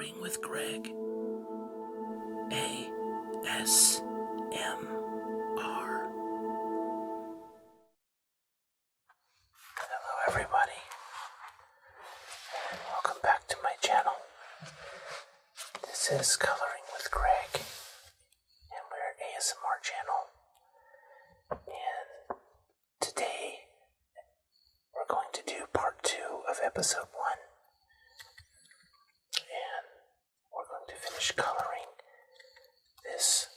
Coloring with Greg. ASMR. Hello everybody, and welcome back to my channel. This is Coloring with Greg, and we're an ASMR channel. And today, we're going to do part 2 of episode 1. And we're going to finish coloring this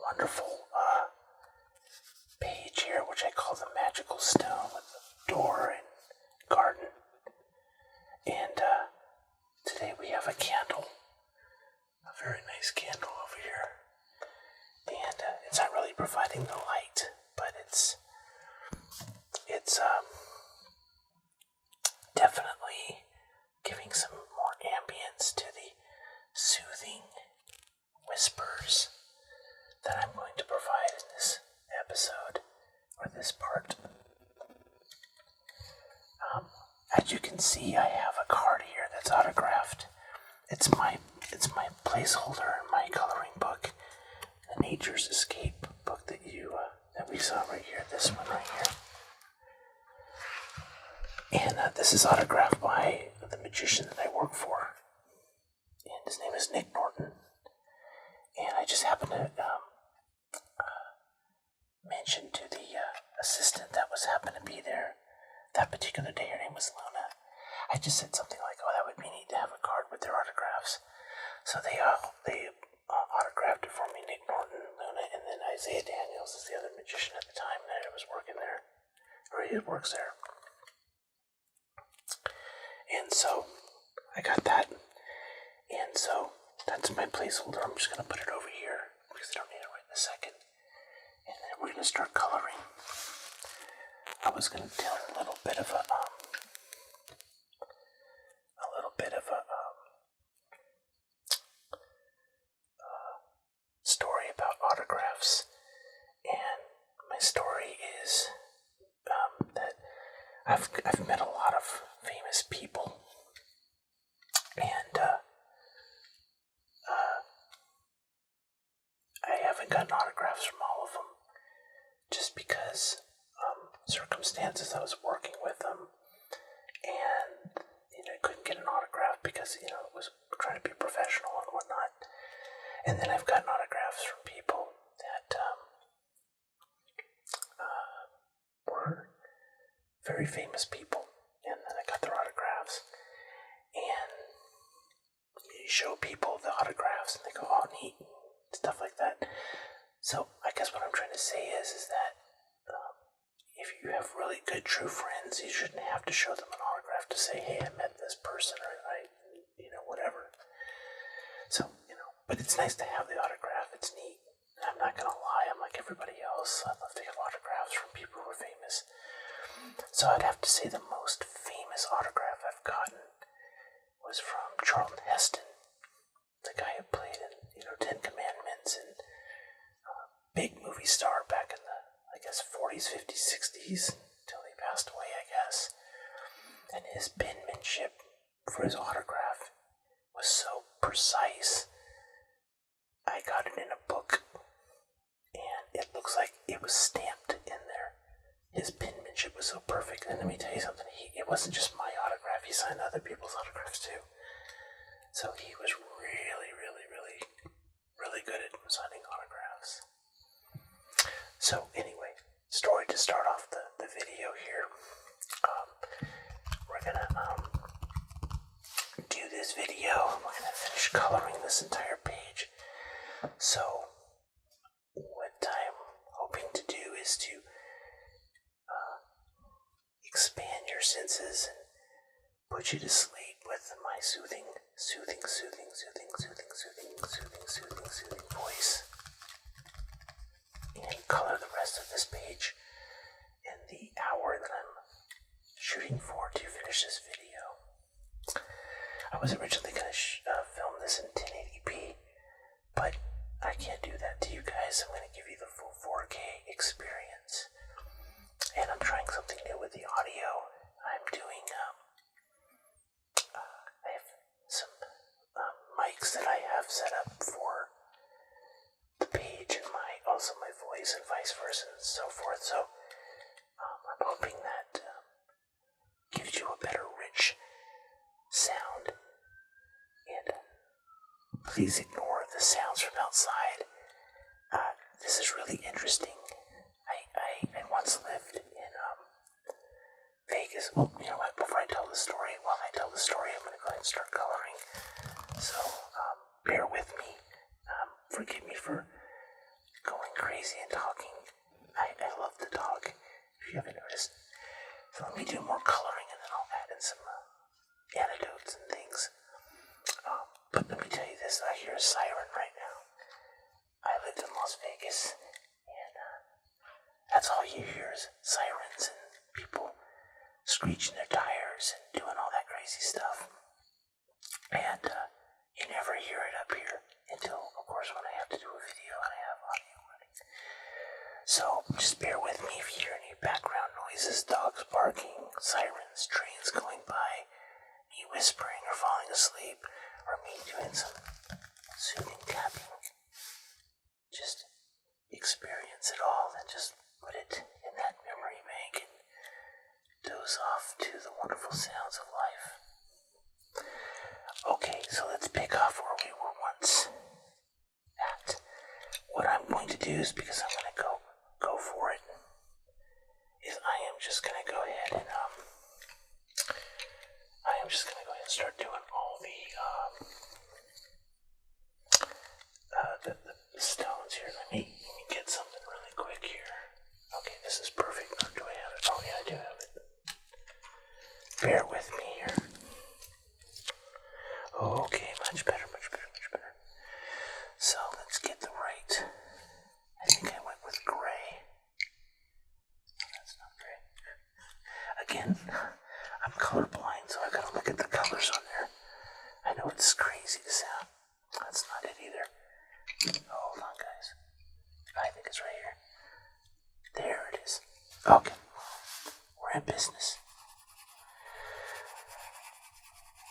wonderful page here, which I call the magical stone with the door and garden. And today we have a candle, a very nice candle over here. And it's not really providing the light, but it's definitely giving some more ambience to the soothing whispers that I'm going to provide in this episode, or this part. As you can see, I have a card here that's autographed. It's my placeholder in my coloring book, the Nature's Escape book that we saw right here, this one right here. And this is autographed by the magician that I work for, and his name is Nick Norton. And I just happened to mention to the assistant that happened to be there that particular day, her name was Luna. I just said something like, "Oh, that would be neat to have a card with their autographs." So they autographed it for me, Nick Norton, Luna, and then Isaiah Daniels is the other magician at the time that I was working there, or he works there. And so I got that, and so that's my placeholder. I'm just going to put it over here because I don't need it right in a second. And then we're going to start coloring. I was going to tell a little bit of a story about autographs. And my story is that I've met a lot of famous people, and I haven't gotten autographs from all of them, just because circumstances. I was working with them, and I couldn't get an autograph because it was trying to be professional and whatnot. And then I've gotten autographs from people that were very famous people, and then I got their autographs, and you show people the autographs, and they go, "Oh, neat," and stuff like that. So I guess what I'm trying to say is that if you have really good true friends, you shouldn't have to show them an autograph to say, "Hey, I met this person," or whatever. So, but it's nice to have the autograph. It's neat. I'm not gonna lie, I'm like everybody else. I love to have autographs from people who are famous. So I'd have to say the most famous autograph I've gotten was from Charlton Heston, the guy who played in, Ten Commandments, and big movie star back in the, 40s, 50s, 60s, until he passed away, I guess. And his penmanship for his autograph was so precise. I got it in a book, and it looks like it was stamped in there. His penmanship was so perfect. And let me tell you something, it wasn't just my autograph, he signed other people's autographs too. So he was really, really, really, really good at signing autographs. So anyway, story to start off the video here. We're gonna do this video. We're gonna finish coloring this entire page. So what I'm hoping to do is to expand your senses and put you to sleep with my soothing voice, and color the rest of this page in the hour that I'm shooting for to finish this video. I was originally going to film this in 1080p, but I can't do that to you guys. I'm going to give you the full 4K experience, and I'm trying something new with the audio. I'm doing I have some please ignore the sounds from outside. This is really interesting. I once lived in Vegas. Well, you know what? Before I tell the story, while I tell the story, I'm going to go ahead and start coloring. So bear with me. Forgive me for going crazy and talking. I love to talk, if you haven't noticed. So let me do more coloring and then I'll add in some anecdotes and things. But let me tell you this, I hear a siren right now. I lived in Las Vegas, and that's all you hear is sirens and people screeching their tires and doing all that crazy stuff. And you never hear it up here until, of course, when I have to do a video and I have audio running. So just bear with me if you hear any background noises, dogs barking, sirens, trains going by, me whispering or falling asleep, or me doing some soothing tapping. Just experience it all and just put it in that memory bank and doze off to the wonderful sounds of life. Okay, so let's pick off where we were once at. What I'm going to do is, because I'm going to go for it, is I am just going to go ahead and start doing all the stones here. Let me get something really quick here. Okay, this is perfect. Do I have it? Oh yeah, I do have it. Bear with me here. Okay, much better. So let's get the right. I think I went with gray. That's not gray. Again, I'm colorblind, so I gotta look at the colors on there. I know it's crazy to sound. That's not it either. Hold on, guys. I think it's right here. There it is. Okay. We're in business.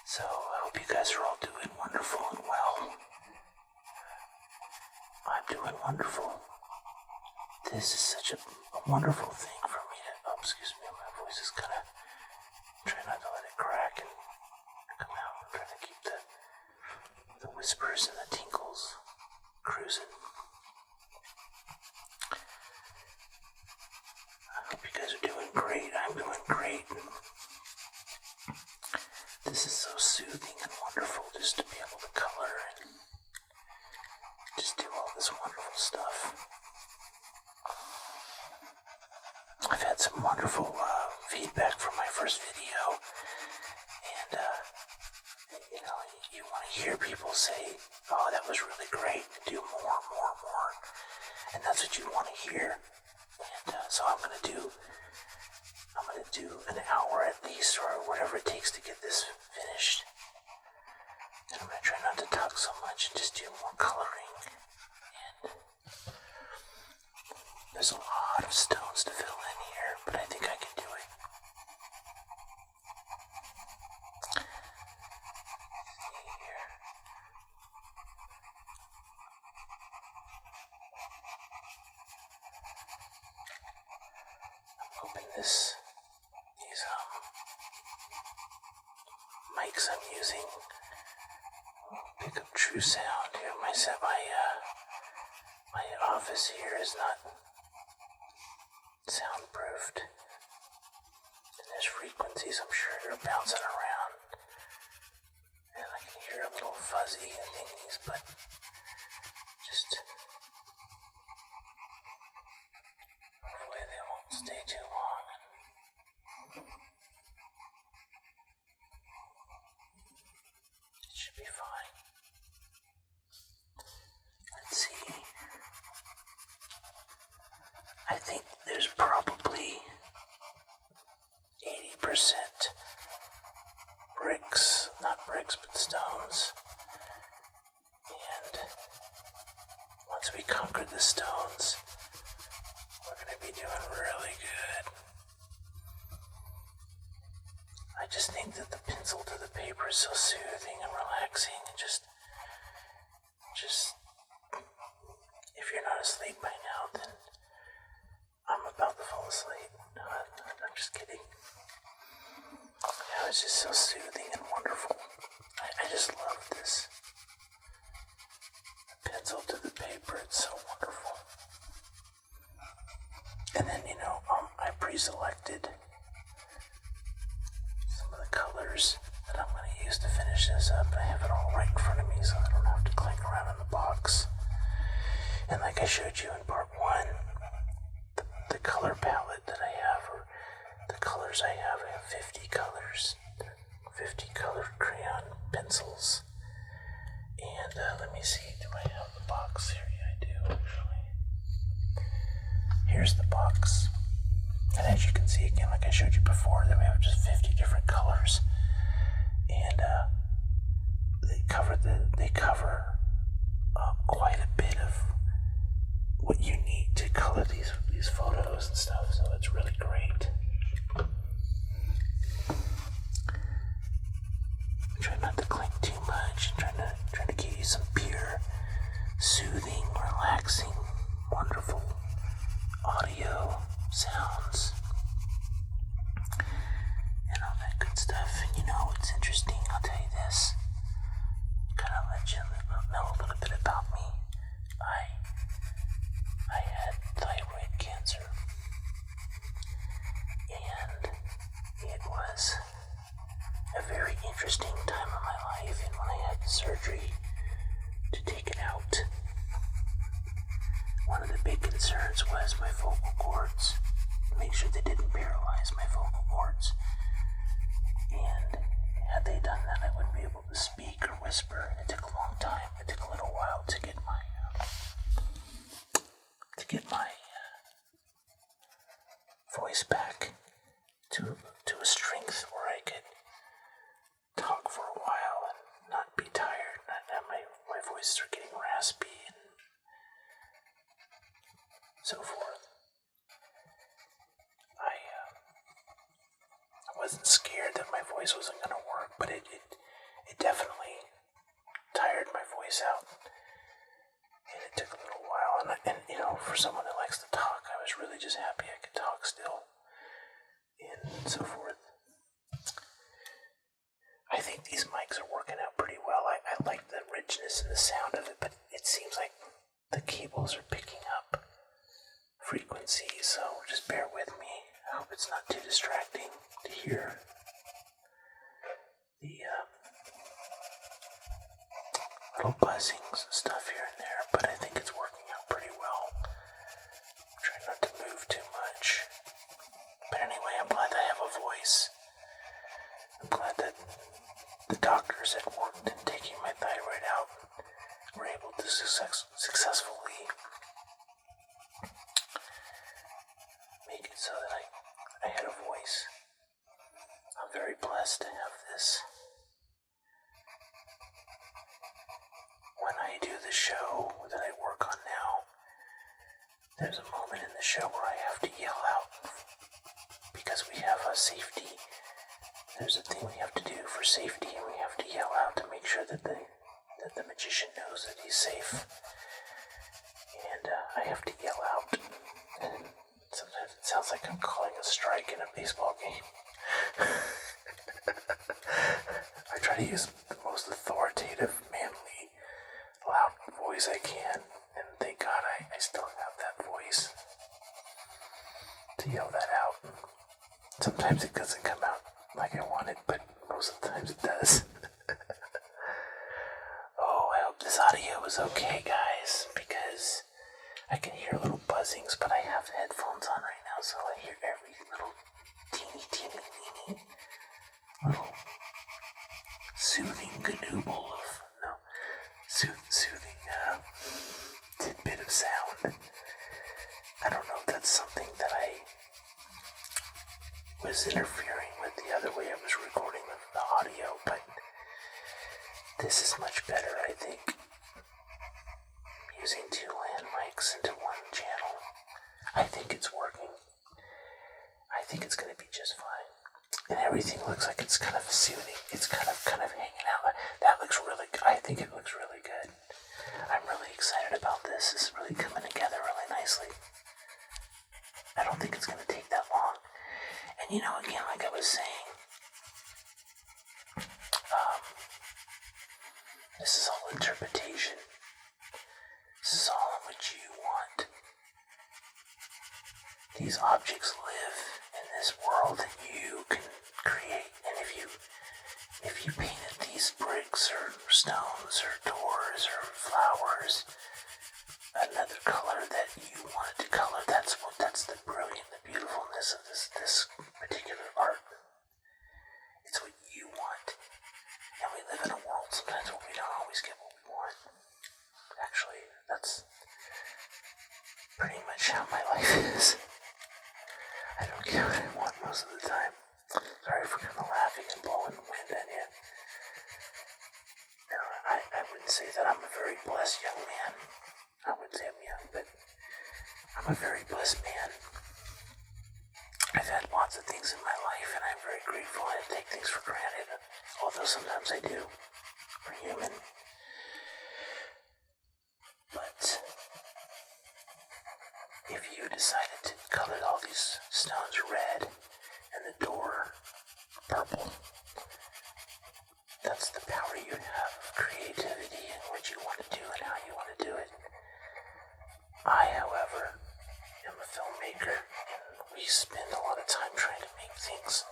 So, I hope you guys are all doing wonderful and well. I'm doing wonderful. This is such a wonderful thing for me to... Oh, excuse me, my voice is kind of... Try not to let it crack and come out. I'm trying to keep the whispers and the tinkles cruising. I hope you guys are doing great. I'm doing great. This is so soothing and wonderful just to be able to color and just do all this wonderful stuff. I've had some wonderful feedback from my first video, and you want to hear people say, "Oh, that was really great. Do more," and that's what you want to hear. And so I'm gonna do an hour at least, or whatever it takes to get this finished. And I'm gonna try not to talk so much and just do more coloring. And there's a lot of stones to fill in here, but I think I can do it. See here. I'm hoping these mics I'm using will pick up true sound here. My office here is not soundproofed. And there's frequencies, I'm sure, they're bouncing around. And I can hear a little fuzzy and thingies, but just hopefully they won't stay too long. It should be fine. Let's see. I think there's probably 80% bricks, not bricks, but stones. And once we conquer the stones, we're going to be doing really good. I just think that the pencil to the paper is so soothing and relaxing, and just if you're not asleep by now, then I'm about to fall asleep. No, I'm just kidding. Yeah, it's just so soothing and wonderful. I just love this. paper. It's so wonderful. And then, I pre-selected some of the colors that I'm going to use to finish this up. I have it all right in front of me so I don't have to clank around in the box. And like I showed you in part 1, the color palette that I have, or the colors I have 50 colors, 50 colored crayon pencils. And let me see, do I have the box here? Yeah, I do actually. Here's the box. And as you can see, again, like I showed you before, that we have just 50 different colors. And they cover quite a bit of what you need to color these photos and stuff, so it's really great. I'm trying not to clink too much, trying to give you some pure, soothing, relaxing, wonderful audio sounds and all that good stuff. And it's interesting, I'll tell you this, kind of let you know a little bit about me. I had thyroid cancer, and it was a very interesting time of my life. And when I had the surgery to take it out, one of the big concerns was my vocal cords. Make sure they didn't paralyze my vocal cords. And had they done that, I wouldn't be able to speak or whisper. It took a long time. It took a little while to get my voice back to a strength where I could talk for a while and not be tired. My voices are getting raspy and so forth. I wasn't scared that my voice wasn't going to work, but it definitely tired my voice out, and it took a little while. And for someone that likes to talk, I was really just happy I could talk still, and so forth. I think these mics are working out pretty well. I like the richness and the sound of it, but it seems like the cables are picking up frequencies, so just bear with me. I hope it's not too distracting to hear the little buzzings and stuff here and there, but I think it's working out pretty well. I'm trying not to move too much. But anyway, I'm glad I have a voice. I'm glad that the doctors that worked in taking my thyroid out were able to successfully make it so that I had a voice. I'm very blessed to have this. When I do the show that I work on now, there's a moment in the show where I have to yell out because we have a safety. There's a thing we have to do for safety, and we have to yell out to make sure that the magician knows that he's safe. And I have to yell out, and sometimes it sounds like I'm calling a strike in a baseball game. I try to use the most authoritative, manly, loud voice I can, and thank God I still have that voice to yell that out. Sometimes it doesn't come out like I want it, but most of the times it does. Oh, I hope this audio is okay, guys, because I can hear little buzzings, but I have headphones on right now, so I hear every little teeny little soothing soothing tidbit of sound. I don't know if that's something that I was interfering with the other way I was recording the audio, but this is much better, I think. Using 2 land mics into 1 channel. I think it's working. I think it's going to be just fine. And everything looks like it's kind of soothing. It's kind of hanging out. That looks really good. I think it looks really good. I'm really excited about this. This is really coming together really nicely. I don't think it's going to take that long. And again, like I was saying, this is all interpretation. This is all very grateful. I take things for granted, although sometimes I do. We're human. But if you decided to color all these stones red and the door purple, that's the power you have of creativity and what you want to do and how you want to do it. I, however, am a filmmaker, and we spend a lot of time trying to make things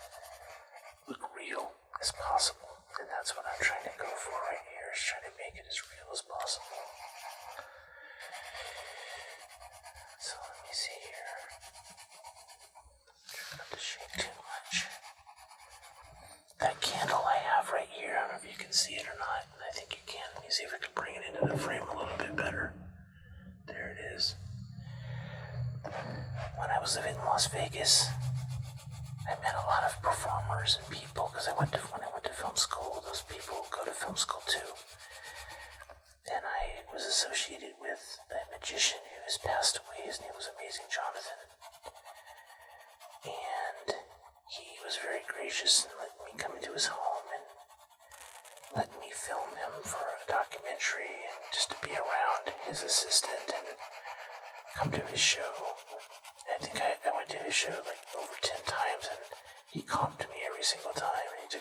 look real as possible, and that's what I'm trying to go for right here, is trying to make it as real as possible. So let me see here. Try not to shake too much. That candle I have right here, I don't know if you can see it or not. I think you can. Let me see if I can bring it into the frame a little bit better. There it is. When I was living in Las Vegas, I met a lot of performers and people because when I went to film school, those people go to film school too. And I was associated with a magician who has passed away. His name was Amazing Jonathan. And he was very gracious and let me come into his home and let me film him for a documentary and just to be around his assistant and come to his show. I think I went to his show like over 10 times, and he comped me every single time. And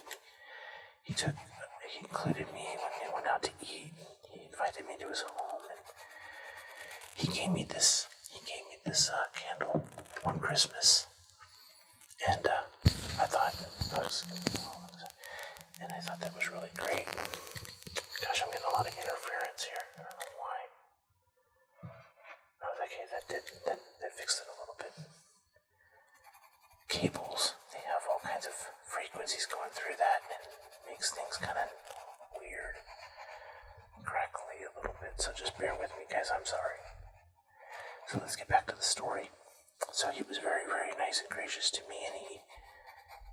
he included me when we went out to eat. He invited me to his home, and he gave me this candle one Christmas, and I thought that was really great. Gosh, I'm getting a lot of interference here. I don't know why. Oh, okay, that fixed it a little bit. Cables, they have all kinds of frequencies going through that, and it makes things kind of weird, crackly a little bit, so just bear with me, guys, I'm sorry. So let's get back to the story. So he was very, very nice and gracious to me, and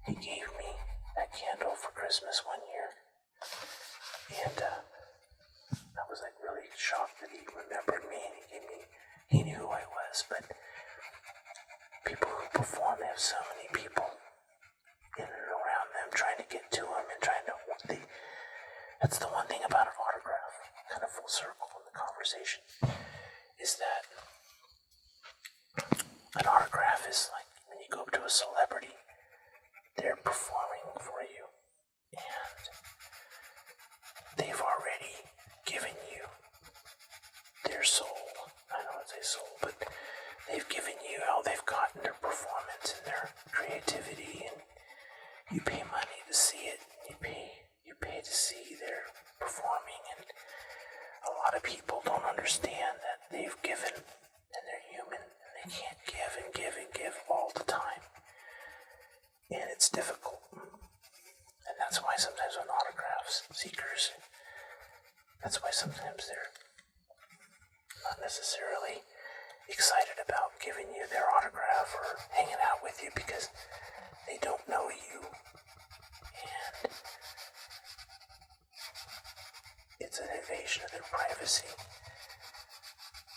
he gave me that candle for Christmas one year, and I was like really shocked that he remembered me, and he knew who I was. But people who perform, they have so many people in and around them trying to get to them and trying to. That's the one thing about an autograph, kind of full circle in the conversation, is that an autograph is like when you go up to a celebrity, they're performing for you, and they've already given you their soul. I don't want to say soul, but they've given you how they've gotten their performance and their creativity, and you pay money to see it. You pay to see their performing, and a lot of people don't understand that they've given, and they're human, and they can't give and give and give all the time, and it's difficult. And that's why sometimes when autographs seekers, that's why sometimes they're not necessarily excited about giving you their autograph or hanging out with you because they don't know you, and it's an invasion of their privacy.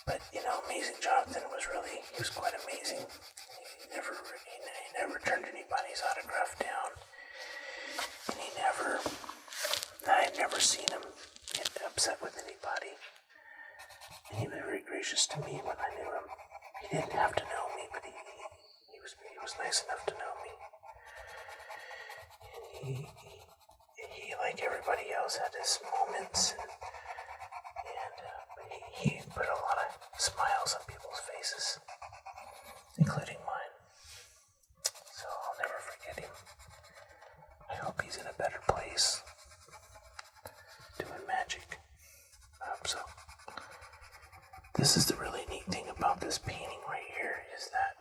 But Amazing Jonathan he was quite amazing. He never turned anybody's autograph down, and I had never seen him get upset with anybody. And he was very gracious to me when I knew him. He didn't have to know me, but he was nice enough to know me. And he like everybody else, had his moments, and he put a lot of smiles on people's faces, including mine. So I'll never forget him. I hope he's in a better place, doing magic. I hope so. This is the really neat thing about this painting right here, is that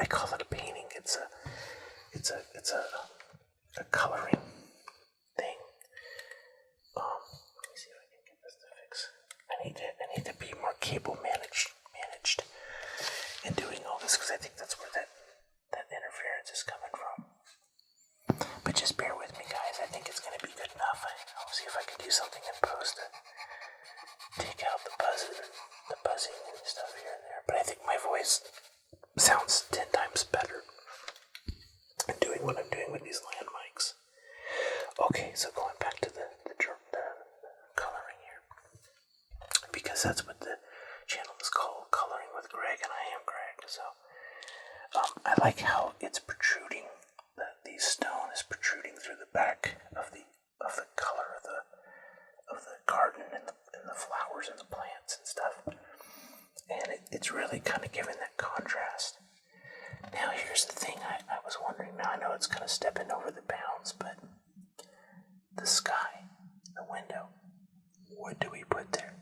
I call it a painting. It's a coloring thing. Let me see if I can get this to fix. I need to be more cable managed in doing all this, because I think that's where that interference is coming from. But just bear with me, guys. I think it's going to be good enough. I'll see if I can do something in post to take out the buzzing and stuff here and there. But I think my voice sounds 10 times better doing playing with these land mics. Okay, so going back to the coloring here, because that's what the channel is called, Coloring with Greg, and I am Greg. So I like how it's protruding. The stone is protruding through the back of the color of the garden and the flowers and the plants and stuff, and it's really kind of giving that contrast. Now here's the thing I was wondering. Now I know it's kind of stepping over the bounds, but the sky, the window, what do we put there?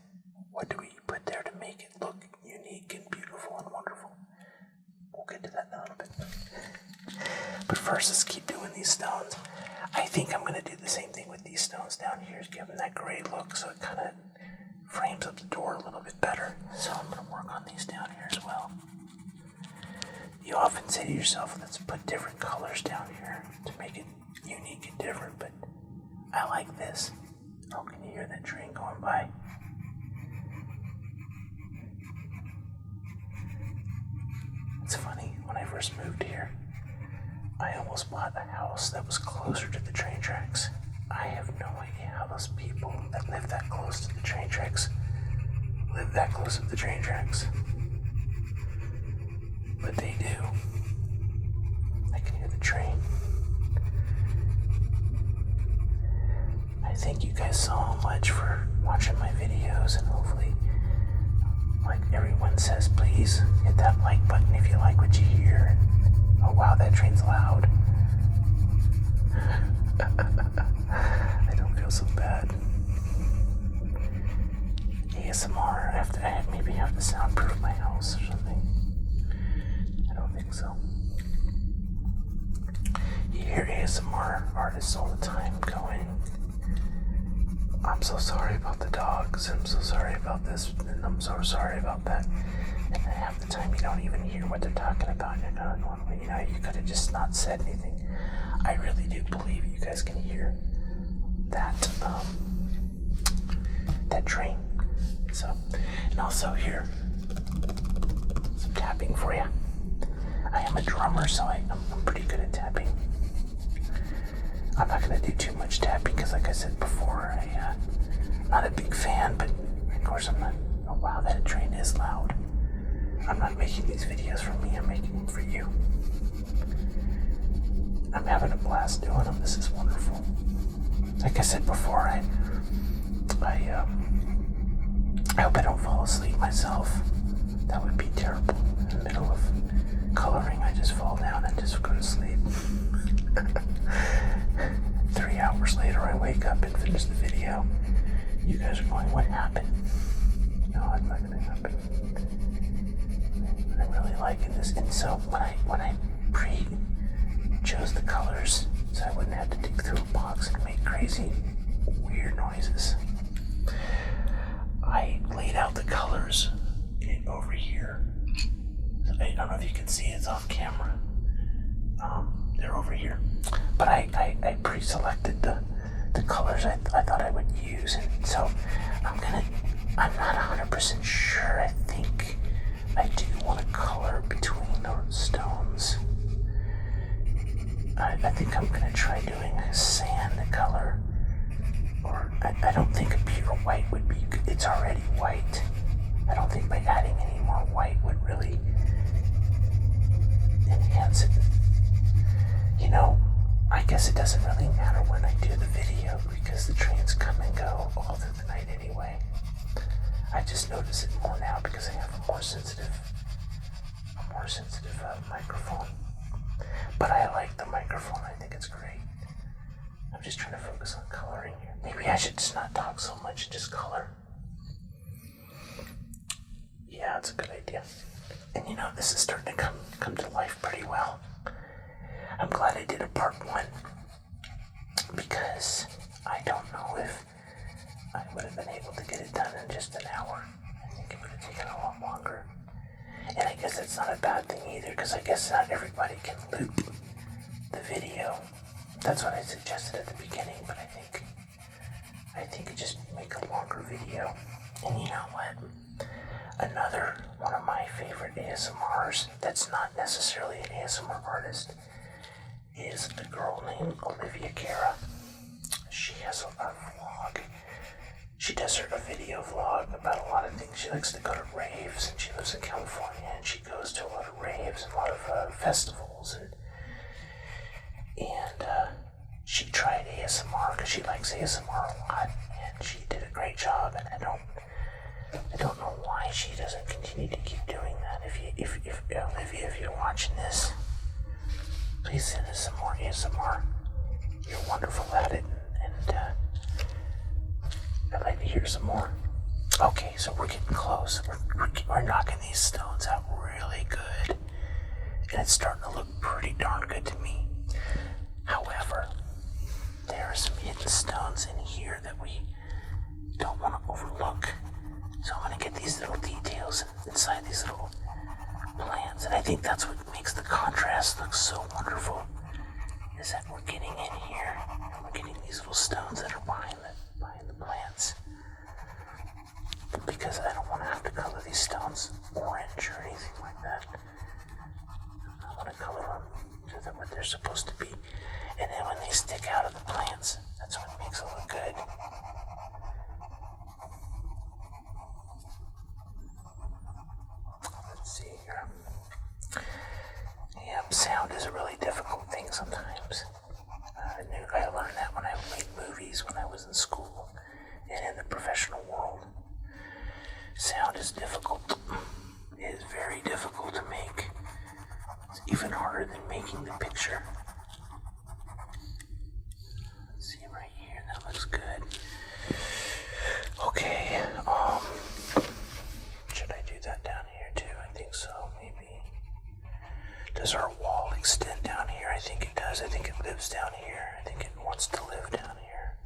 What do we put there to make it look unique and beautiful and wonderful? We'll get to that in a little bit. But first, let's keep doing these stones. I think I'm going to do the same thing with these stones down here, give them that gray look so it kind of frames up the door a little bit better. So I'm going to work on these down here as well. You often say to yourself, let's put different colors down here to make it unique and different, but I like this. Oh, can you hear that train going by? It's funny, when I first moved here, I almost bought a house that was closer to the train tracks. I have no idea how those people that live that close to the train tracks live that close to the train tracks. But they do. I can hear the train. I thank you guys so much for watching my videos, and hopefully, like everyone says, please hit that like button if you like what you hear. Oh wow, that train's loud. I don't feel so bad. ASMR, I maybe have to soundproof my house or something. I don't think so. You hear ASMR artists all the time going, I'm so sorry about the dogs, I'm so sorry about this, and I'm so sorry about that. And then half the time you don't even hear what they're talking about. You're going, well, you know, you could have just not said anything. I really do believe you guys can hear that that train. So, and also here, some tapping for you. I am a drummer, so I'm pretty good at tapping. I'm not going to do too much tapping because, like I said before, I'm not a big fan, but of course I'm not. Oh wow, that train is loud. I'm not making these videos for me, I'm making them for you. I'm having a blast doing them, this is wonderful. Like I said before, I hope I don't fall asleep myself. That would be terrible. In the middle of coloring, I just fall down and just go to sleep. 3 hours later, I wake up and finish the video. You guys are going, what happened? No, it's not going to happen. I'm really liking this. And so when I chose the colors, so I wouldn't have to dig through a box and make crazy, weird noises, I laid out the colors over here. I don't know if you can see, it's off camera. They're over here. But I pre-selected the colors I thought I would use, and so I'm not 100% sure. I think I do want to color between the stones. I think I'm gonna try doing a sand color, or I don't think a pure white would be good. It's already white. I don't think by adding any more white would really enhance it. You know, I guess it doesn't really matter when I do the video because the trains come and go all through the night anyway. I just notice it more now because I have a more sensitive microphone. But I like the microphone, I think it's great. I'm just trying to focus on coloring here. Maybe I should just not talk so much and just color. Yeah, it's a good idea. And you know, this is starting to come to life pretty well. I'm glad I did a part 1 because I don't know if I would have been able to get it done in just an hour. I think it would have taken a lot longer. And I guess that's not a bad thing either, because I guess not everybody can loop the video. That's what I suggested at the beginning, but I think it just make a longer video. And you know what? Another one of my favorite ASMRs that's not necessarily an ASMR artist is a girl named Olivia Cara. She has a vlog. She does a video vlog about a lot of things. She likes to go to raves, and she lives in California, and she goes to a lot of raves and a lot of festivals, and she tried ASMR because she likes ASMR a lot, and she did a great job. And I don't know why she doesn't continue to keep doing that. If Olivia, if you're watching this, please send us some more ASMR. You're wonderful at it, and I'd like to hear some more. Okay, so we're getting close. We're knocking these stones out really good, and it's starting to look pretty darn good to me. However, there are some hidden stones in here that we don't want to overlook. So I'm going to get these little details inside these little plants, and I think that's what makes the contrast look so wonderful, is that we're getting in here, and we're getting these little stones that are behind the plants. Because I don't want to have to color these stones orange or anything like that. I want to color them to what they're supposed to be. And then when they stick out of the plants, that's what makes it look good. Let's see here. Yeah, sound is a really difficult thing sometimes. I learned that when I made movies when I was in school and in the professional world. Sound is difficult. It is very difficult to make. It's even harder than making the picture. Let's see right here, that looks good. Okay, should I do that down here too? I think so, maybe. Does our wall extend down here? I think it does. I think it lives down here. I think it wants to live down here.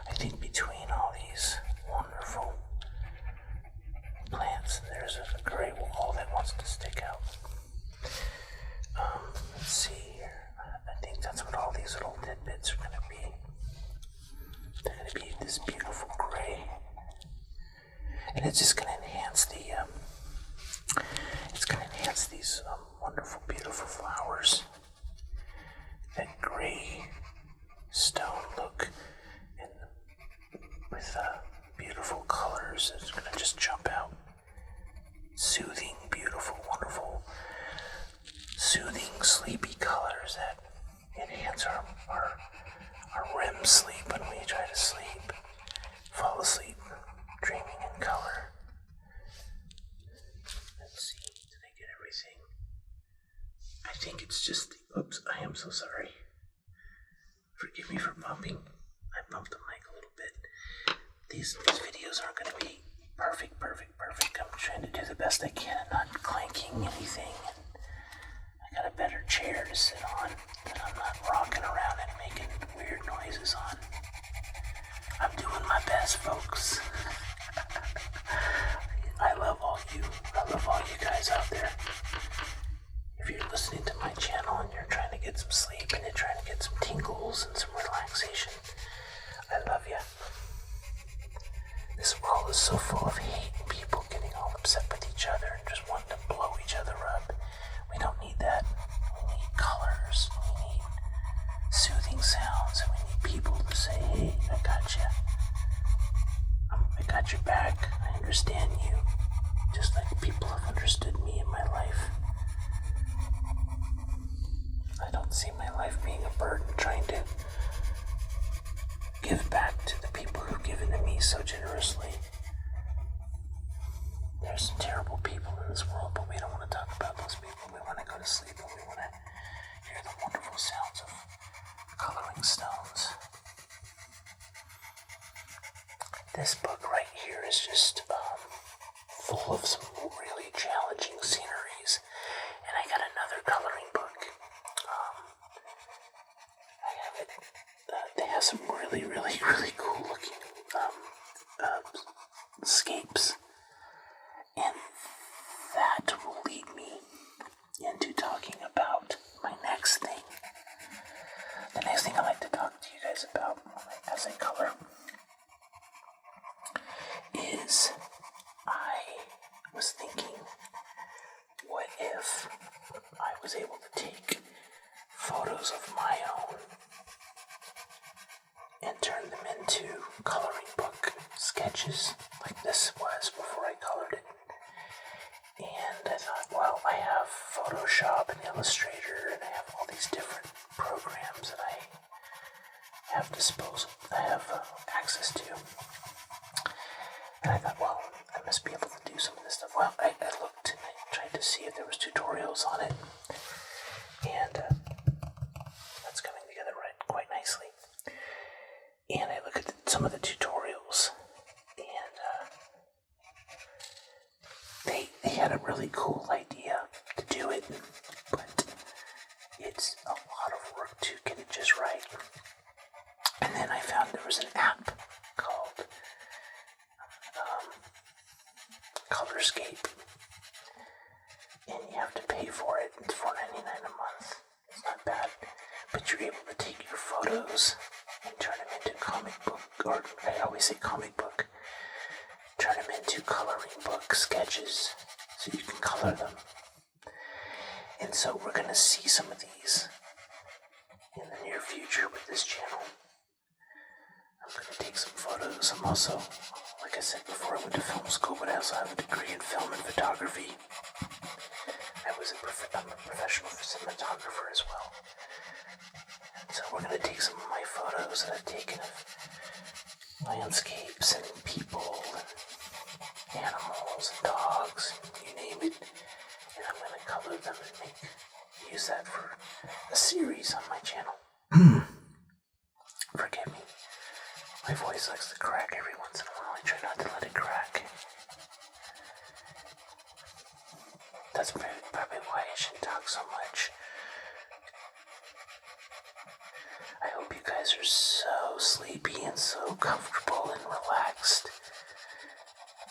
I think between all these wonderful plants, there's a gray wall that wants to stick out. Let's see here. I think that's what all these little tidbits are going to be. They're going to be this beautiful gray. And it's just going to enhance these wonderful, beautiful flowers. That gray stone look, and with beautiful colors, it's going to just jump out. Soothing, beautiful, wonderful, soothing, sleepy colors that enhance our REM sleep when we try to sleep, fall asleep, dreaming in color. Let's see, did I get everything? I think it's just oops, I am so sorry. Forgive me for bumping. I bumped the mic a little bit. These videos aren't going to be perfect. I'm trying to do the best I can and not clanking anything. I got a better chair to sit on that I'm not rocking around and making weird noises on. I'm doing my best, folks. I love all you. I love all you guys out there. If you're listening to my channel and you're trying to get some sleep and you're trying to get some tingles and some relaxation, I love you. This world is so full of hate and people getting all upset with each other and just wanting to blow each other up. We don't need that. We need colors. We need soothing sounds. And we need people to say, hey, I got you. I got your back. I understand you. Just like people have understood me in my life. I don't see my life being a burden trying to give back to the people who've given to me so generously. There's some terrible people in this world, but we don't want to talk about those people. We want to go to sleep and we want to hear the wonderful sounds of coloring stones. This book right here is just full of some really challenging sceneries. And I got another coloring book. I have it. They have some really cool looking escapes. And that will lead me into talking about my next thing. The next thing I'd like to talk to you guys about as I color is I was thinking, what if I was able to take photos of my own and turn them into coloring book sketches like this was before I colored it. And I thought, well, I have Photoshop and Illustrator, and I have all these different programs that I have access to. And I thought, well, I must be able to do some of this stuff. Well, I looked and I tried to see if there was tutorials on it, and that's coming together quite nicely. And I look at some of the tutorials, and they had a really cool idea to do it, but it's a lot of work to get it just right. And then I found there was an app called Colorscape, and you have to pay for it. It's $4.99 a month. It's not bad, but you're able to take your photos and turn them into comic book, or I always say comic book, turn them into coloring book sketches so you can color them. And so we're going to see some of these in the near future with this channel. I'm going to take some photos. I'm also, like I said before, I went to film school, but I also have a degree in film and photography. I'm a professional cinematographer as well. And so we're going to take some of my photos that I've taken of landscapes and people and animals and dogs, and you name it, and I'm going to color them and use that for a series on my channel. Forgive me. My voice likes to crack every once in a while. I try not to let it crack. That's probably why I shouldn't talk so much. I hope you guys are so sleepy and so comfortable and relaxed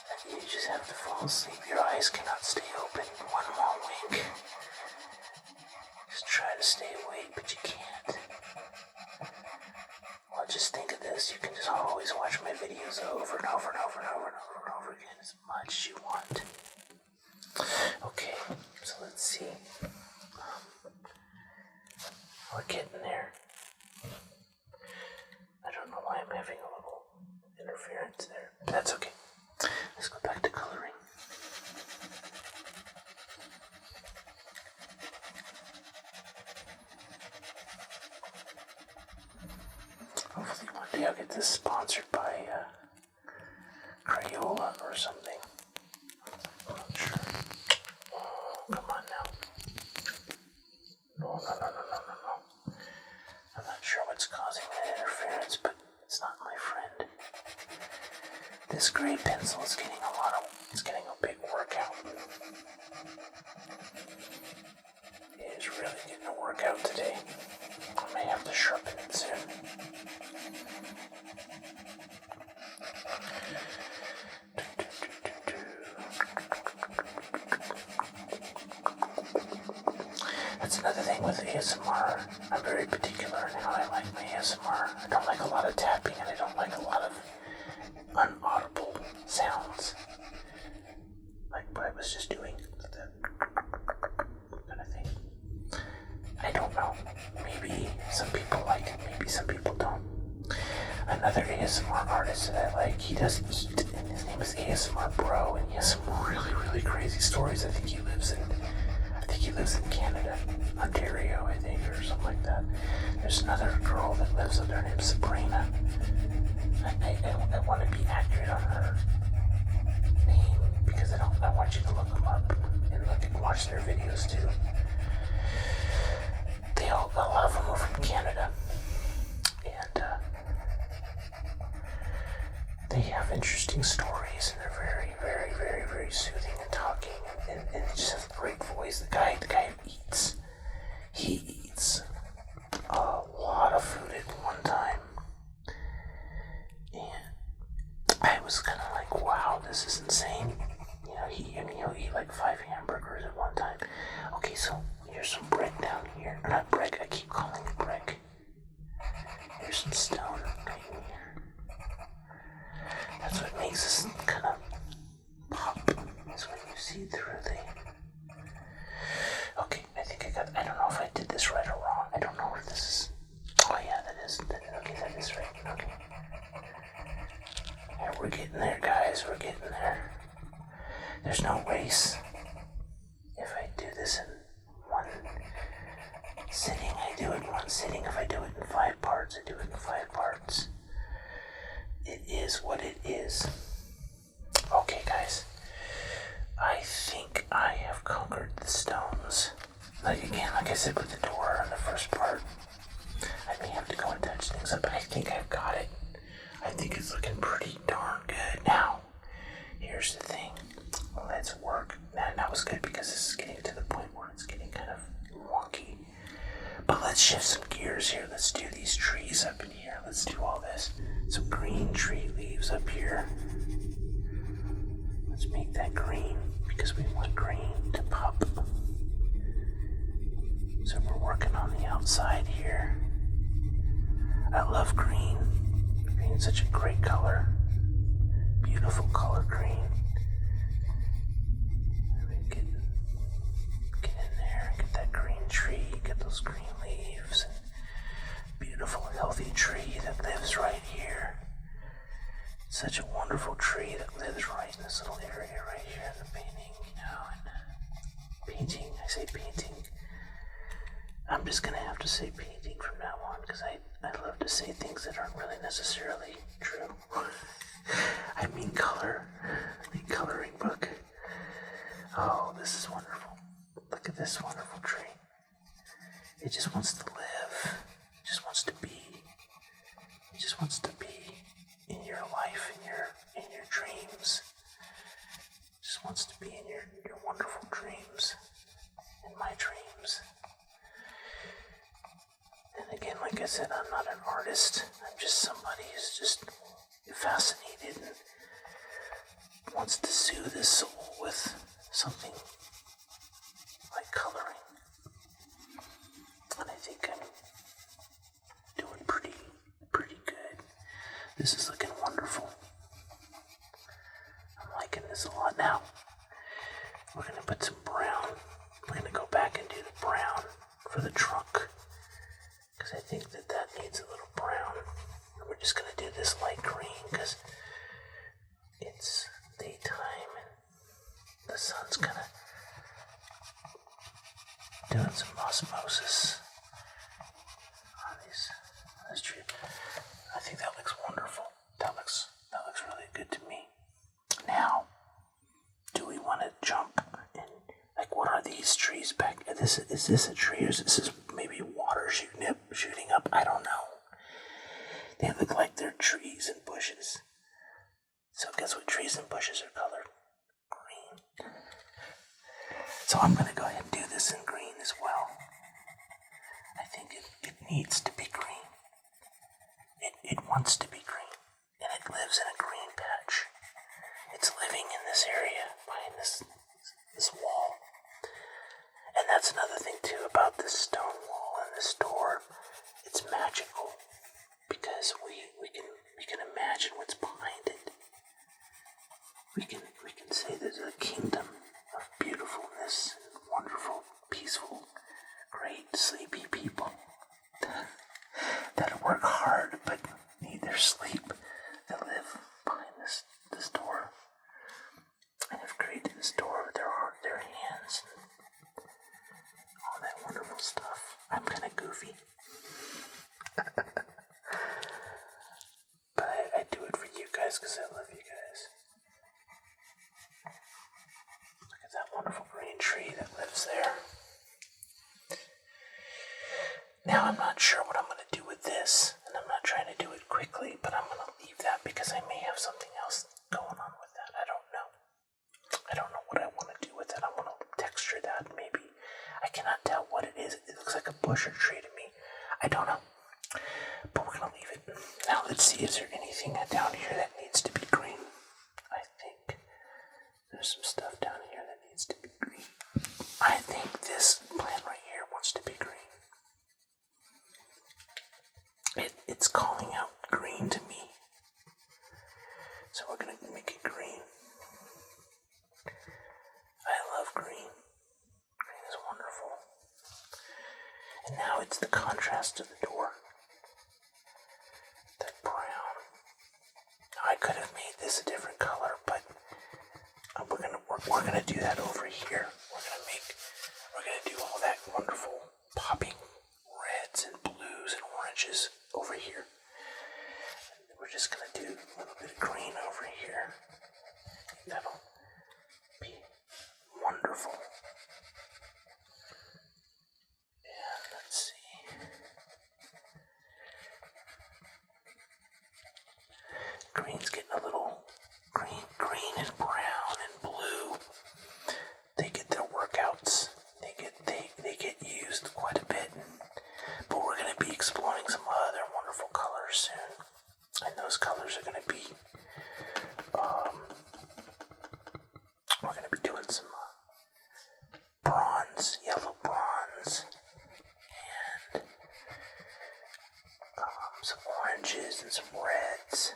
that you just have to fall asleep. Your eyes cannot stay open one more wink. Just try to stay awake, but you can't. Well, just think of this. You can just always watch my videos over and over and over and over and over and over again as much as you want. Okay, so let's see. We're getting there. I don't know why I'm having a little interference there. That's okay. Let's go back to coloring. Hopefully one day I'll get this sponsored by Crayola or something. I'm not sure. Oh, come on now. No. I'm not sure what's causing that interference, but it's not my friend. This gray pencil is getting it's getting a big workout. It is really getting a workout today. I may have to sharpen it soon. That's another thing with ASMR. I'm very particular in how I like my ASMR. I don't like a lot of tapping, and I don't like a lot of unaudible sounds. Like what I was just doing. That kind of thing. I don't know. Maybe some people like it, maybe some people don't. Another ASMR artist that I like, he does eat, and his name is ASMR Bro, and he has some really, really crazy stories. I think he lives in Canada, Ontario, I think, or something like that. There's another girl that lives up there named Sabrina. I want to be accurate on her name because I want you to look them up and watch their videos too. A lot of them are from Canada, and they have interesting stories, and they're very, very, very, very soothing and talking, and he just has a great voice. The guy eats. He eats a lot of food at one time, and I was kind of like, wow, this is insane. You know, he'll eat like 5 hamburgers at one time. Okay, so here's some brick down here. Not brick, I keep calling it brick. Here's some stone right here. That's what makes this kind of pop, is when you see through the... Okay, I don't know if I did this right or wrong. I don't know where this is. is what it is. Okay, guys. I think I have conquered the stones. Like I said with the door in the first part, I may have to go and touch things up, but I think I've got it. I think it's looking pretty darn good. Now, here's the thing. Let's work. And that was good because this is getting to the point where it's getting kind of wonky. But let's shift some gears here. Let's do these trees up in here. Let's do all this. Some green tree leaves up here. Let's make that green because we want green to pop. So we're working on the outside here. I love green. Green is such a great color. Beautiful color green. Get in there, get that green tree, get those green leaves. Beautiful, healthy tree that lives right here. Such a wonderful tree that lives right in this little area right here in the painting, and painting, I say painting. I'm just gonna have to say painting from now on because I love to say things that aren't really necessarily true. I mean color, the coloring book. Oh, this is wonderful. Look at this wonderful tree. It just wants to live. It just wants to be. It just wants to be in your life, in your dreams. It just wants to be in your wonderful dreams, in my dreams. And again, like I said, I'm not an artist. I'm just somebody who's just fascinated and wants to soothe his soul with something like coloring. And I think I'm doing pretty good. This is looking wonderful. I'm liking this a lot. Now, we're going to put some brown. We're going to go back and do the brown for the trunk. Because I think that needs a little brown. And we're just going to do this light green because it's daytime and the sun's kind of doing some osmosis on this tree. I think that looks wonderful. That looks really good to me. Now, do we want to jump in? Like, what are these trees back? Is this a tree, or is this maybe water shooting up? I don't know. They look like they're trees and bushes. So guess what trees and bushes are colored? Green. So I'm going to go ahead and do this in green as well. I think it needs to be green. It wants to be green. And it lives in a green patch. It's living in this area behind this wall. And that's another thing too about this stone wall and this door. It's magical because we can imagine what's behind it. We can say there's a kingdom of beautifulness and wonderful, peaceful, great, sleepy people that work hard but need their sleep, that live behind this door and have created this door with their hands and all that wonderful stuff. I'm kind of goofy. But I do it for you guys because I love you guys. Look at that wonderful green tree that lives there. Now I'm not sure what I'm going to do with this, and I'm not trying to do it quickly, but I'm going to leave that because I may have something else going on with that. I don't know. I don't know what I want to do with it. I want to texture that maybe. I cannot tell what it is. It looks like a bush or tree to me. I don't know. But we're going to leave it. Now let's see, is there anything down here that needs to be green? I think there's some stuff down here that needs to be green. I think this plant right here wants to be green. It's calling out green to me. So we're going to make it green. I love green. Green is wonderful. And now it's the contrast to the door. That brown. Now I could have made this a different color, but we're gonna do that over here. We're gonna do all that wonderful popping reds and blues and oranges over here. And we're just gonna do a little bit of wonderful colors soon. And those colors are going to be, we're going to be doing some bronze, yellow bronze, and some oranges and some reds,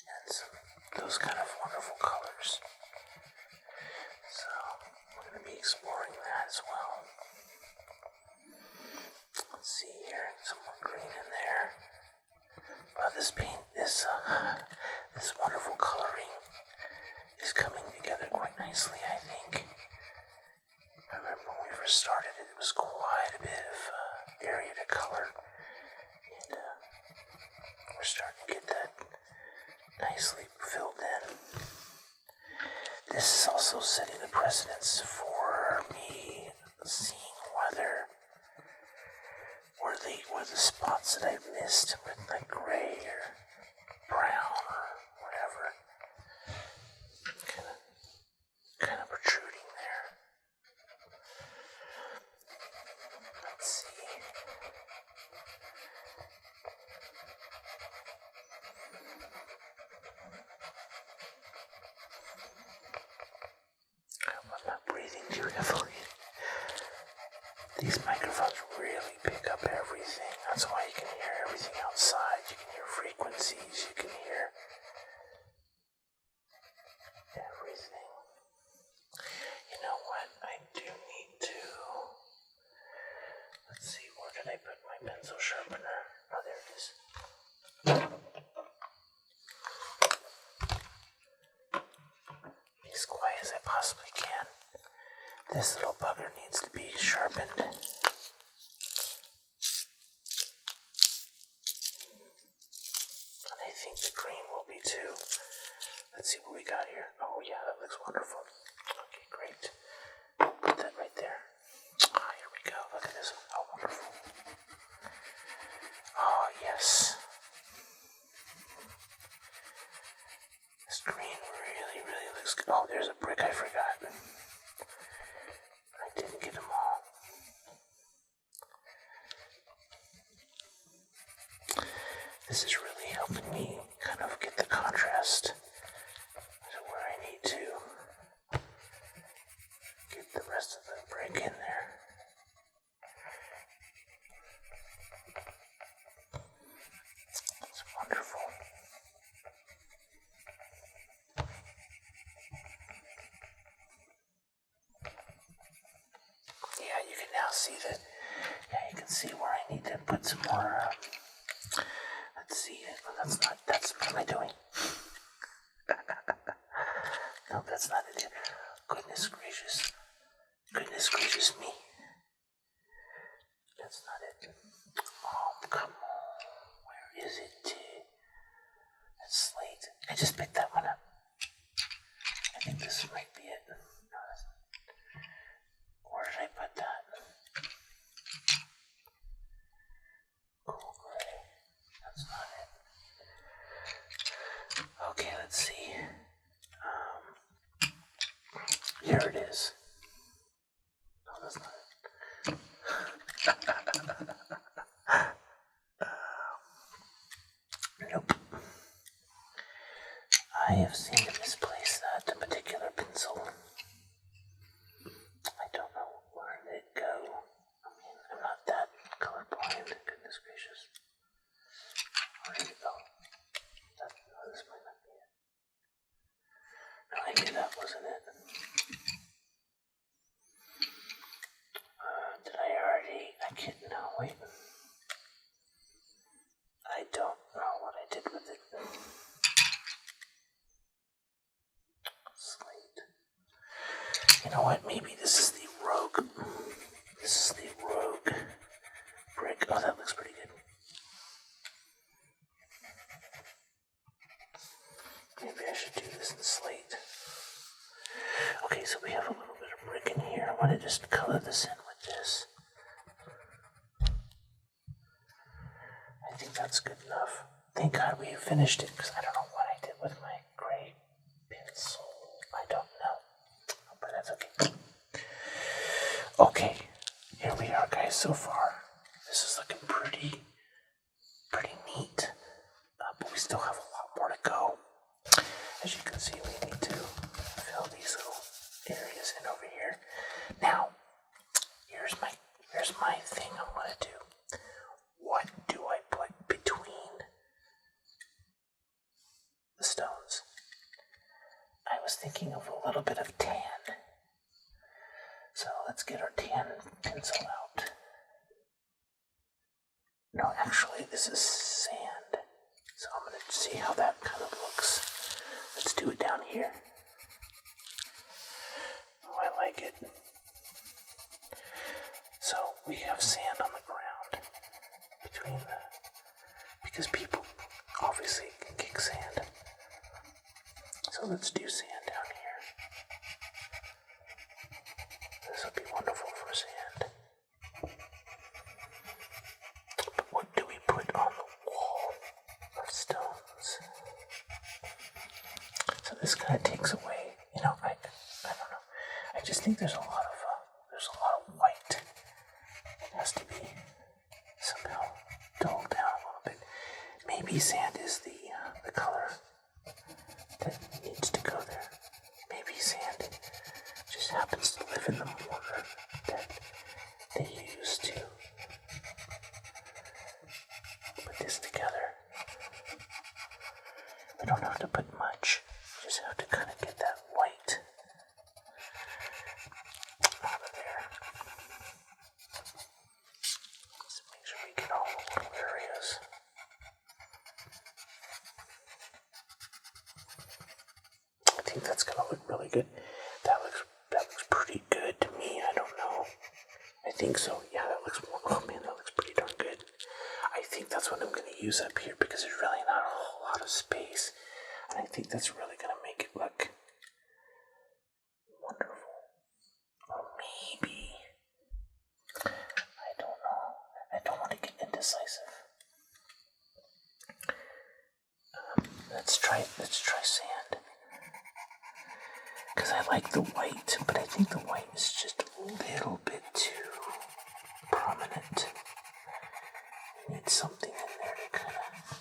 and some those kind of wonderful colors. So we're going to be exploring that as well. Let's see here, some more green in there. This paint, this wonderful coloring is coming together quite nicely, I think. I remember when we first started it, it was quite a bit of area to color, and we're starting to get that nicely filled in. This is also setting the precedence for me seeing whether were the spots that I missed with like gray or brown or whatever kind of protruding there. Let's see. I'm not breathing too heavily. These microphones really pick up everything. That's why you can hear everything outside. You can hear frequencies. You can hear everything. You know what? I do need to... Let's see, where did I put my pencil sharpener? Oh, there it is. Be as quiet as I possibly can. This little bugger needs to be sharpened. And I think the green will be too. Let's see what we got here. Oh yeah, that looks wonderful. Okay, great. Put that right there. Ah, here we go. Look at this one. Oh, wonderful. Oh, yes. This green really, really looks good. Oh, there's a brick I forgot. I didn't get them all. This is really helping me kind of get the contrast to where I need to get the rest of the brick in there. It's wonderful. Yeah, you can now see that. Yeah, you can see where I need to put some more. Let's see. Well, that's what am I doing? No, that's not it. Goodness gracious. Goodness gracious me. That's not it. Oh, come on. Where is it? That's slate. I just picked that one up. I think this might be it. No, that's not. Where did I put that? Cool gray. That's not it. Okay, let's see. Here it is. No, that's not it. Nope. I have seen to misplace that particular pencil. I don't know where did it go. I mean, I'm not that colorblind. Goodness gracious. Where did it go? This might not be it. No, I knew that wasn't it. Did I already? I can't. No, wait. I don't know what I did with it. Slate. You know what? Maybe this is the rogue. This is the rogue brick. Oh, that looks pretty good. Maybe I should do this in slate. Okay, so we have a little bit of brick in here. I want to just color this in with this. I think that's good enough. Thank God we finished it, because I don't know what I did with my gray pencil. I don't know. But that's okay. Okay, here we are, guys, so far. This is looking pretty neat. still have a lot more to go. As you can see, we need to fill these little areas in over here. Now, here's my thing I'm gonna do. What do I put between the stones? I was thinking of a little bit of tan. So let's get our tan pencil out. No, actually, this is sand. So I'm going to see how that kind of looks. Let's do it down here. Oh, I like it. So we have sand on the ground because people obviously can kick sand. So let's do sand down here. This will be wonderful for sand. But what do we put on the wall of stones? So this kind of takes away, I don't know. I just think there's a lot of white. It has to be somehow dulled down a little bit. Maybe sand is the color that needs to go there. Maybe sand just happens to live in the mortar that they use to put this together. We don't have to put much. We just have to kind of get that white out of there. Let's make sure we get all the little areas. I think that's gonna look really good. That looks pretty good to me. I don't know. I think so. Yeah, oh man, that looks pretty darn good. I think that's what I'm gonna use up here because there's really not a whole lot of space. And I think that's really gonna make it look wonderful. Or maybe, I don't know. I don't want to get indecisive. Let's try sand. Because I like the white, but I think the white is just a little bit too prominent. We need something in there to kind of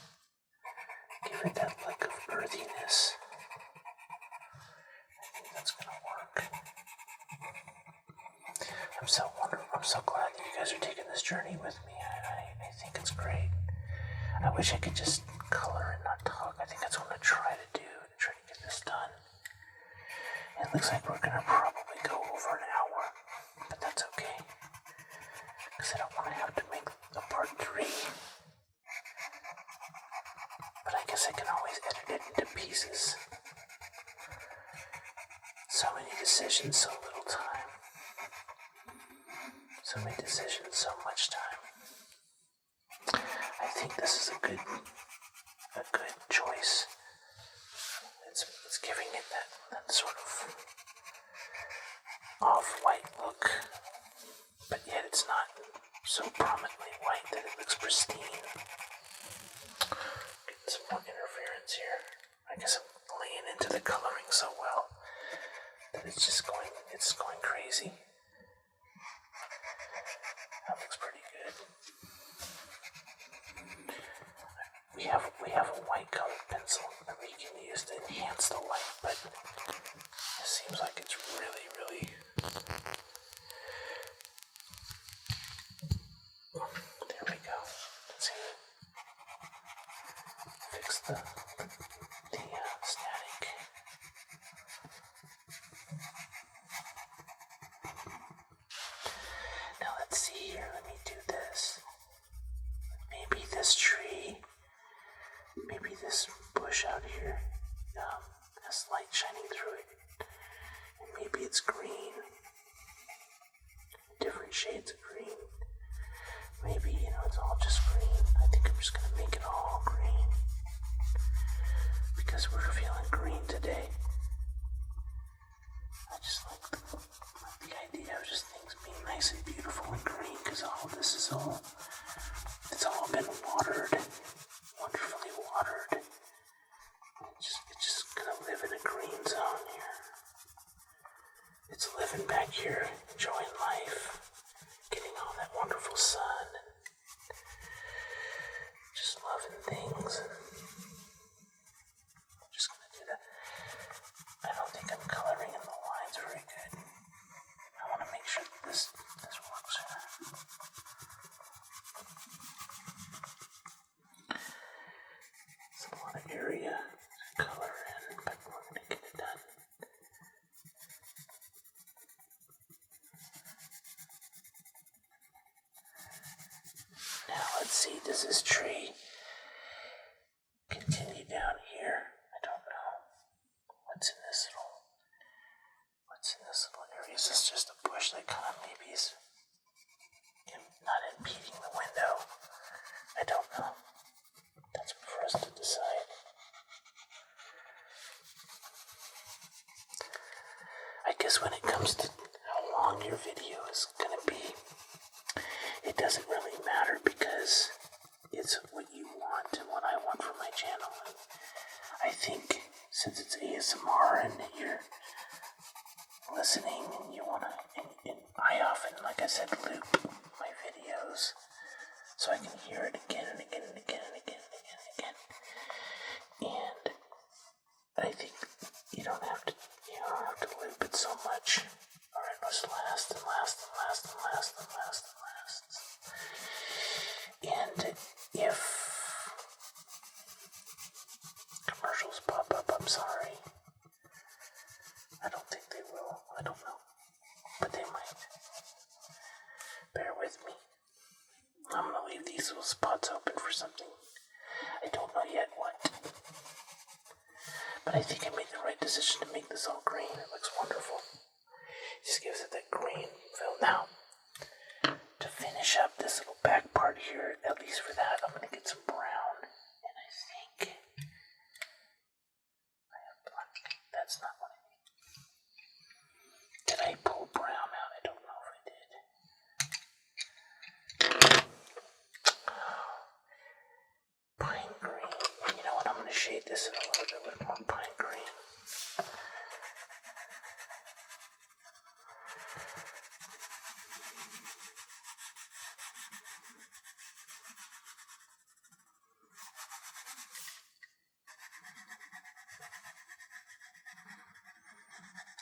give it that look of earthiness. I think that's gonna work. I'm so glad that you guys are taking this journey with me. I think it's great. I wish I could just color and not talk. I think that's what I'm gonna try to do to try to get this done. It looks like we're gonna probably go over an hour, but that's okay. Because I don't want to have to make a part 3. But I guess I can always edit it into pieces. So many decisions, so little time. So many decisions, so much time. I think this is a good choice. It's giving it that sort of off-white look, but yet it's not so prominently white that it looks pristine. Getting some more interference here. I guess I'm laying into the coloring so well that it's going crazy. That looks pretty good. We have a white colored pencil that we can use to enhance the light, but it seems like it's really, really there we go. Let's see. Fix the static. Now let's see here. Let me do this. Maybe this tree. Maybe this bush out here has light shining through it. And maybe it's green. Different shades of green. Maybe, it's all just green. I think I'm just going to make it all green. Because we're feeling green today. I just like the idea of just things being nice and beautiful and green. Because all of this it's all been watered. Wonderfully watered. It's just gonna live in a green zone here. It's living back here, enjoying life, getting all that wonderful sun, and just loving things. And channel. I think since it's ASMR and you're listening and you want to, and I often, like I said, loop my videos so I can hear it again and again and again and again and again and again. And I think you don't have to loop it so much, or it must last and last and last and last and last and last. And if commercials pop up, I'm sorry. I don't think they will. I don't know. But they might. Bear with me. I'm gonna leave these little spots open for something. I don't know yet what. But I think I made the right decision to make this all green. It looks wonderful. Just gives it that green feel. Now, to finish up this little back part here, at least for that, I'm gonna get some brown. And I think I have black. That's not what I need. Did I pull brown out? I don't know if I did. Pine green. You know what? I'm going to shade this in a little bit with more pine green.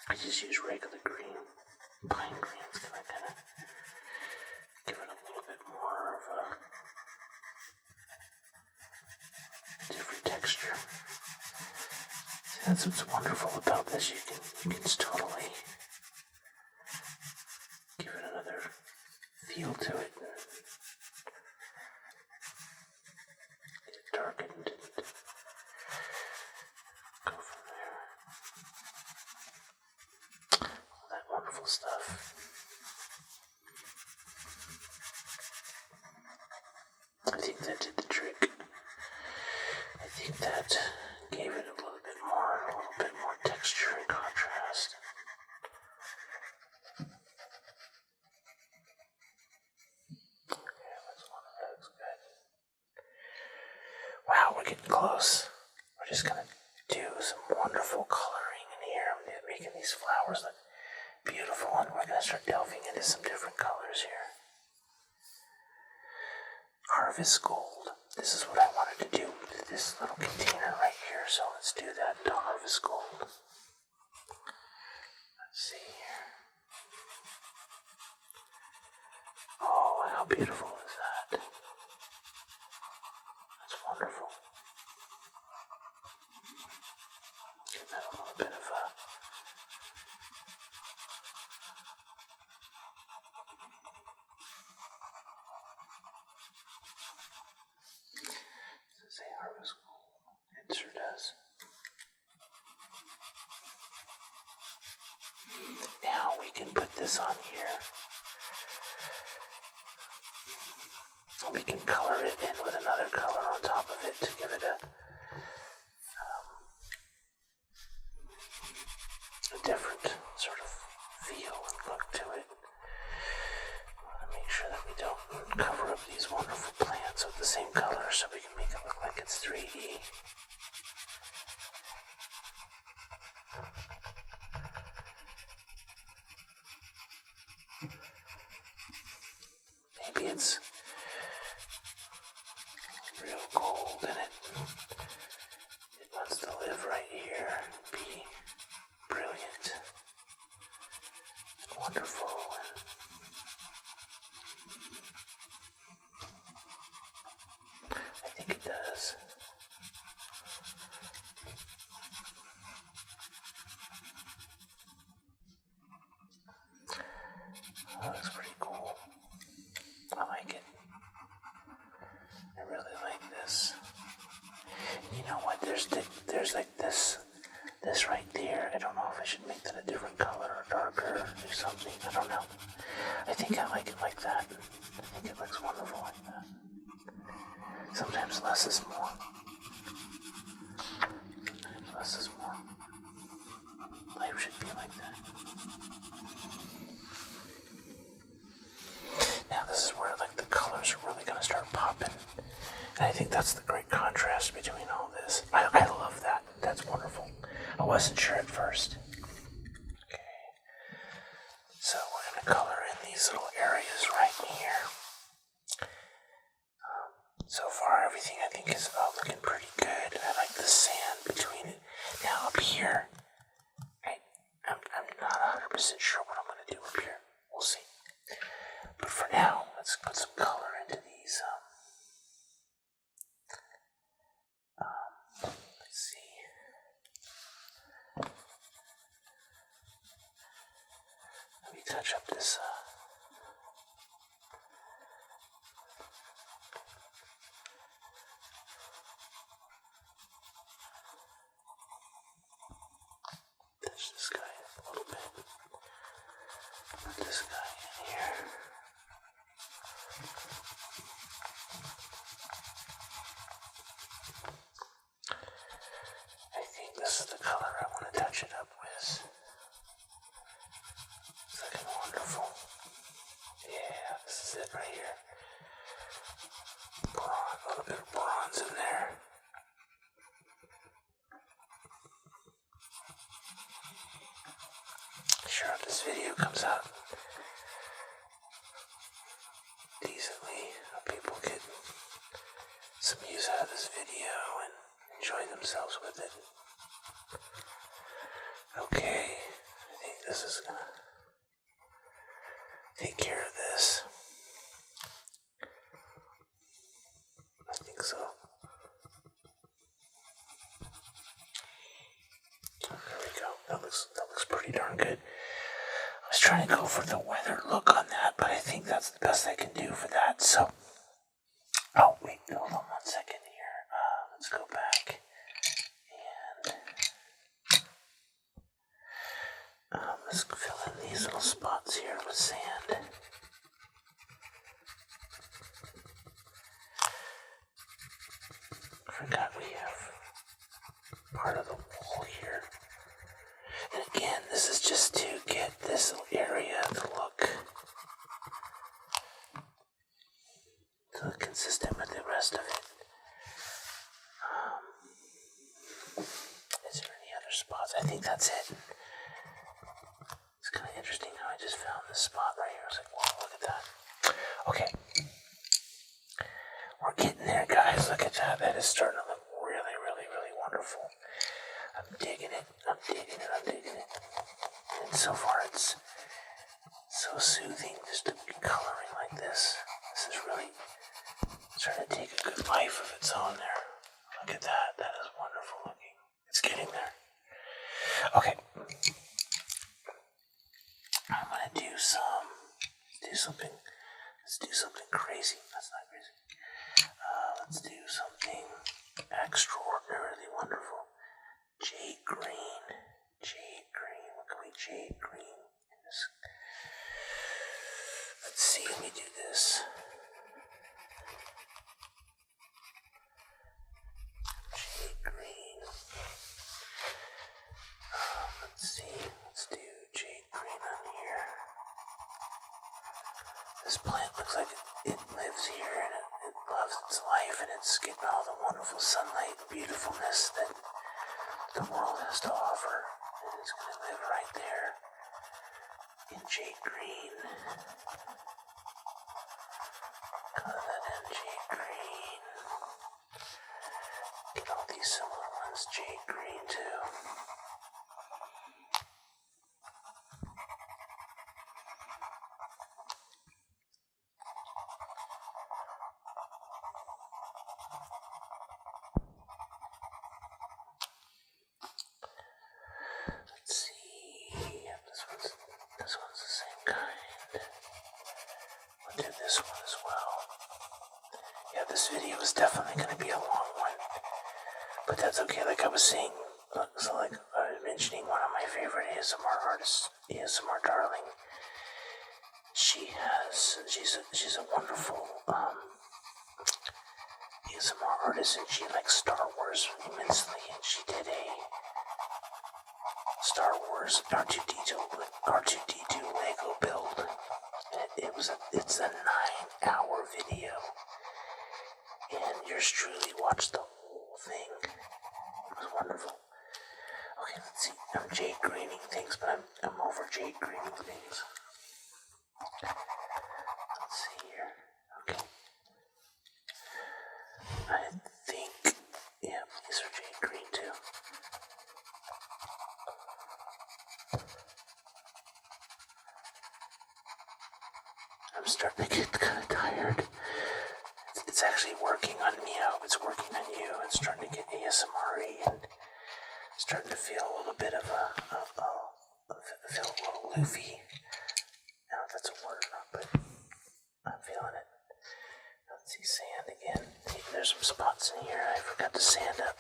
I just use regular green. Pine green's going to kind of give it a little bit more of a different texture. See, that's what's wonderful about this. You can just totally give it another feel to it. Get it darkened and go from there. All that wonderful stuff. I think that did the trick. I think that gave it a little bit more texture and contrast. Okay, that's one of those. Good. Wow, we're getting close. We're just gonna do some wonderful coloring in here. I'm making these flowers look beautiful, and we're gonna start delving into some different colors here. Harvest Gold. This is what I wanted to do with this little container right here, so let's do that to Harvest Gold. Let's see here. Oh, how beautiful is that? That's wonderful. Give that a little bit of a say Harvest Gold. It sure does. Now we can put this on here. We can color it in with another color on top of it to give it a different sort of feel and look to it. I want to make sure that we don't cover up these wonderful plants with the same color so we can make it look like it's 3D. Maybe it's real gold in it. It wants to live right here, be brilliant, and wonderful. I think it does. That looks pretty cool. I like it. I really like this. You know what? There's like this right there. I don't know if I should make that a different color or darker or something. I don't know. I think I like it like that. I think it looks wonderful like that. Sometimes less is more. Sometimes less is more. Life should be like that. Now this is where like the colors are really gonna start popping. And I think that's the great contrast between all think is looking pretty good. I like the sand between it. Now up here, I'm not 100% sure what I'm going to do up here. We'll see. But for now, let's put some color into these. Let's see. Let me touch up this. Touch this guy a little bit. Put this guy in here. I think this is the color I want to touch it up with. It's looking wonderful. Yeah, this is it right here. A little bit of bronze in there. Sure, if this video comes out decently, people get some use out of this video and enjoy themselves with it. Okay, I think this is gonna take care of this. I think so. There we go. That looks pretty darn good. I was trying to go for the weathered look on that, but I think that's the best I can do for that. So, oh wait, hold on 1 second here. Let's go back and let's fill in these little spots here with sand. Forgot we have part of the wall here. And again, this is just to get this little area to look consistent with the rest of it. Is there any other spots? I think that's it. It's kind of interesting how I just found this spot right here. I was like, whoa, look at that. Okay. We're getting there, guys. Look at that. That is starting to look really, really, really wonderful. I'm digging it. And so far it's so soothing just to be coloring like this. This is really starting to take a good life of its own there. Look at that. That is wonderful looking. It's getting there. Okay. I'm gonna let's do something crazy. That's not crazy. Let's do something extraordinarily wonderful. Jade green. What can we jade green in this? Let's see, let me do this. Jade green. Let's do jade green on here. This plant looks like it lives here and it loves its life and it's getting all the wonderful sunlight and beautifulness that the world has to offer. And it's going to live right there in jade green. Color that in jade green. Get all these similar ones jade green too. This one's the same kind. We'll do this one as well. Yeah, this video is definitely going to be a long one. But that's okay, like I was saying. So like I was mentioning, one of my favorite ASMR artists, ASMR Darling. She's a wonderful ASMR artist, and she likes Star Wars immensely, and she did a Star Wars R2-D2 Lego build. It's a 9-hour video, and yours truly watched the whole thing. It was wonderful. Okay, let's see. I'm jade greening things, but I'm over jade greening things. Let's see here. Okay. I think starting to get kind of tired. It's actually working on me. I hope it's working on you. It's starting to get ASMR-y and starting to feel a little bit of feel a little loofy. I don't know if that's a word or not, but I'm feeling it. Let's see, sand again. There's some spots in here I forgot to sand up.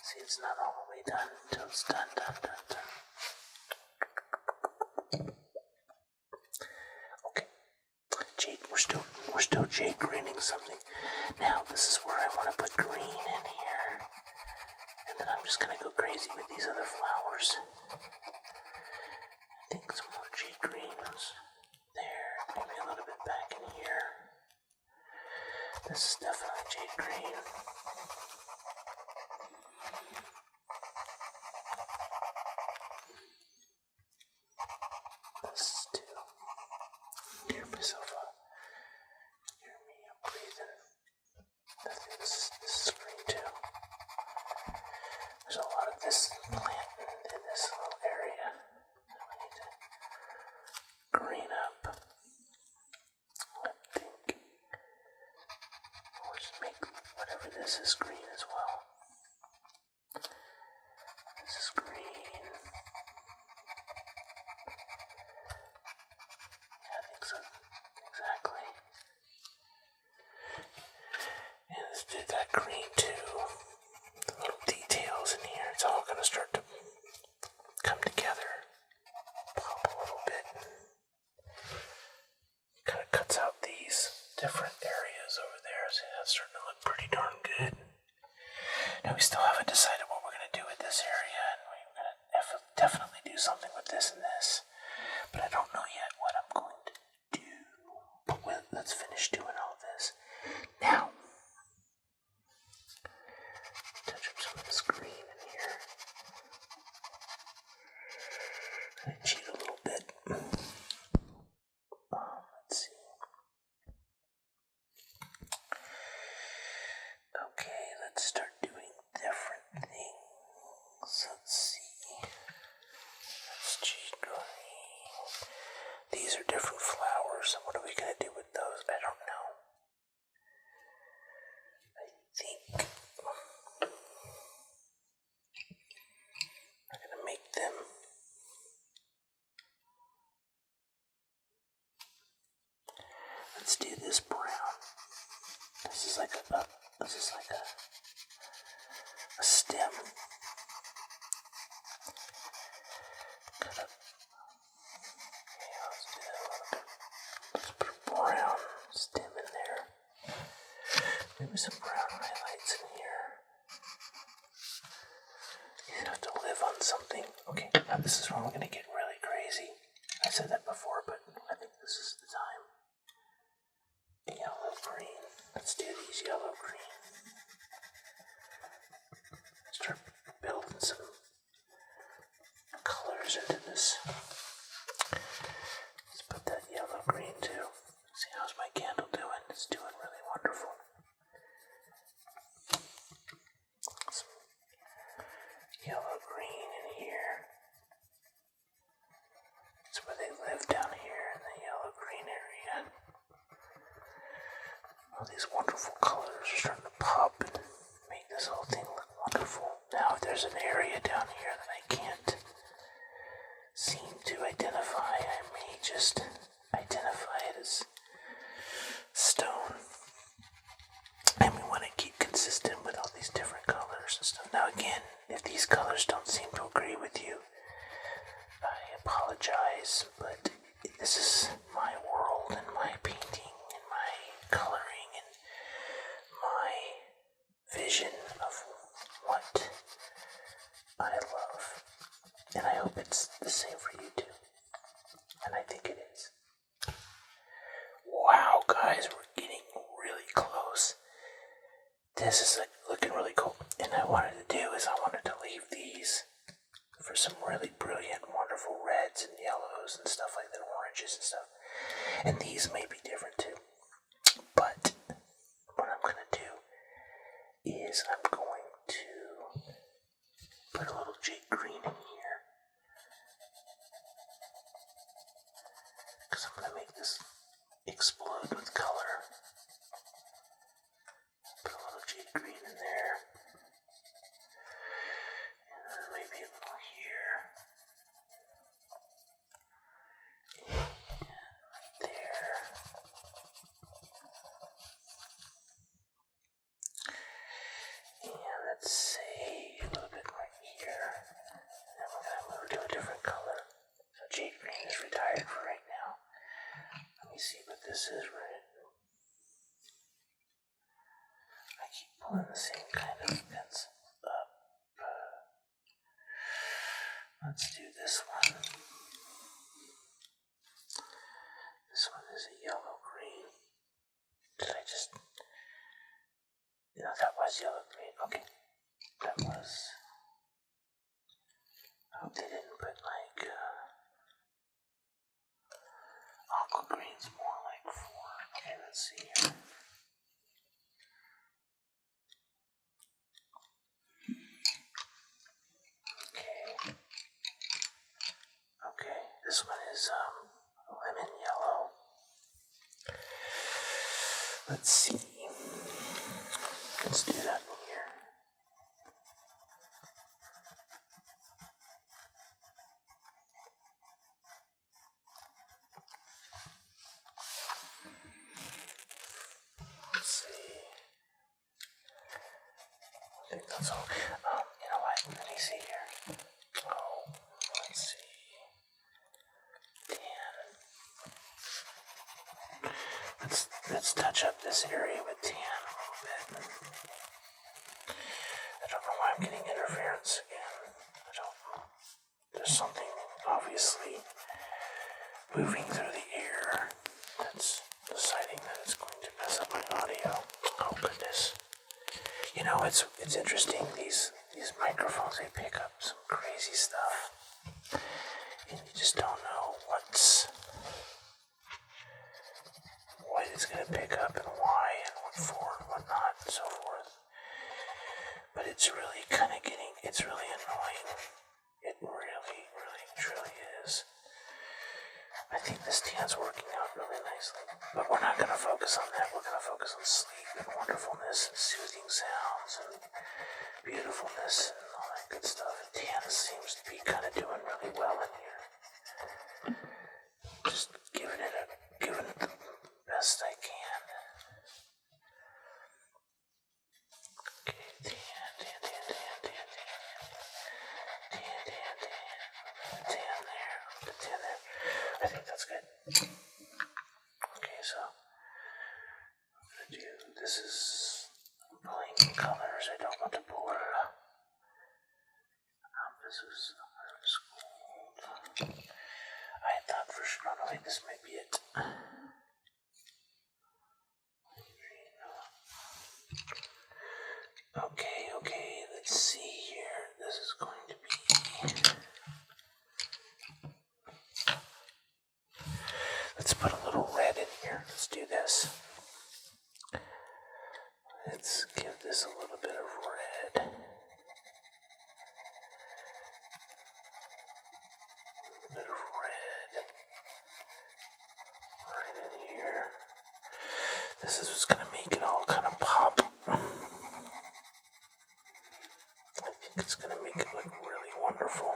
See, it's not all the way done until it's done. Okay, jade. We're still jade greening something. Now this is where I want to put green in here, and then I'm just gonna go crazy with these other flowers. I think some more jade greens there, maybe a little bit back in here. This is definitely jade green. This is too. Hear myself up. Hear me, I'm breathing. I think this is green too. There's a lot of this plant in this little area. I need to green up. I think we'll just make whatever this is green as well. This is green. Yeah, I think so. Exactly. And let's do that green too. The little details in here, it's all gonna start to come together. Pop a little bit. Kind of cuts out these different areas over there. See, that's starting to look pretty darn good. Now we still haven't decided what we're gonna do with this area, and we're gonna definitely do something with this and this. But I don't know yet what I'm going to do. But let's finish doing all this. Now, touch up some of this green in here. I'm gonna cheat a little bit. Let's see. Okay, let's start doing different things. Let's see. That's jade green. These are different flowers. What are we gonna do with those? I don't know. I think I'm gonna make them. Let's do this brown. This is like a stem. Cut up. Okay, let's do that a little bit. Let's put a brown stem in there. Maybe some brown highlights in here. You have to live on something. Okay, now this is where I'm gonna get really crazy. I said that before, but I think this is the time. Yellow green. Let's do these yellow green. Start building some colors into this. Let's put that yellow green too. See, how's my candle doing? It's doing really wonderful. Some yellow green in here. That's where they live, down here in the yellow green area. All these wonderful colors are starting to pop and make this whole thing look wonderful. Now, if there's an area down here that I can't seem to identify, I may just identify it as stone. And we want to keep consistent with all these different colors and stuff. Now, again, if these colors don't seem to agree with you, I apologize, but this is my world and my painting and my coloring and my vision of what I love. And I hope it's the same for you too. And I think it is. Wow, guys, we're getting really close. This is looking really cool. And I wanted to leave these for some really brilliant, wonderful reds and yellows and stuff like that, oranges and stuff. And these may be different too. But what I'm going to do is I'm going to put a little jade green in here. keep pulling the same kind of pencil up. Let's do this one. This one is a yellow green. Did I just... No, that was yellow green. Okay. That was... I hope they didn't put like... aqua green's more like 4. Okay, let's see here. Okay, this one is lemon yellow. Let's see. Let's do that one here. Let's see. I think that's all. You know what? Let me see here. Oh, let's see. Let's touch up this area with tan a little bit. I don't know why I'm getting interference again. I don't know. There's something obviously moving through the air that's deciding that it's going to mess up my audio. Oh goodness. You know, it's interesting, these microphones, they pick up some crazy stuff. And you just don't know what it's going to pick up and why and what for and what not and so forth. But it's really kind of it's really annoying. It really, really, truly is. I think this tan's working out really nicely. But we're not going to focus on that. We're going to focus on sleep and wonderfulness and soothing sounds and beautifulness and all that good stuff. And tan seems to be kind of doing really well in here. Just giving it the best I can. Okay, tan there. I think that's good. Okay, so I'm gonna do this is pulling colors. I don't want to pull it up. This is gold. I thought for sure. No, wait, this might be it. Okay, let's see here. This is going to be... Let's put a little red in here. Let's do this. Let's give this a little bit of red. A bit of red. Right in here. This is what's going to make it all kind of pop. I think it's going to make it look really wonderful.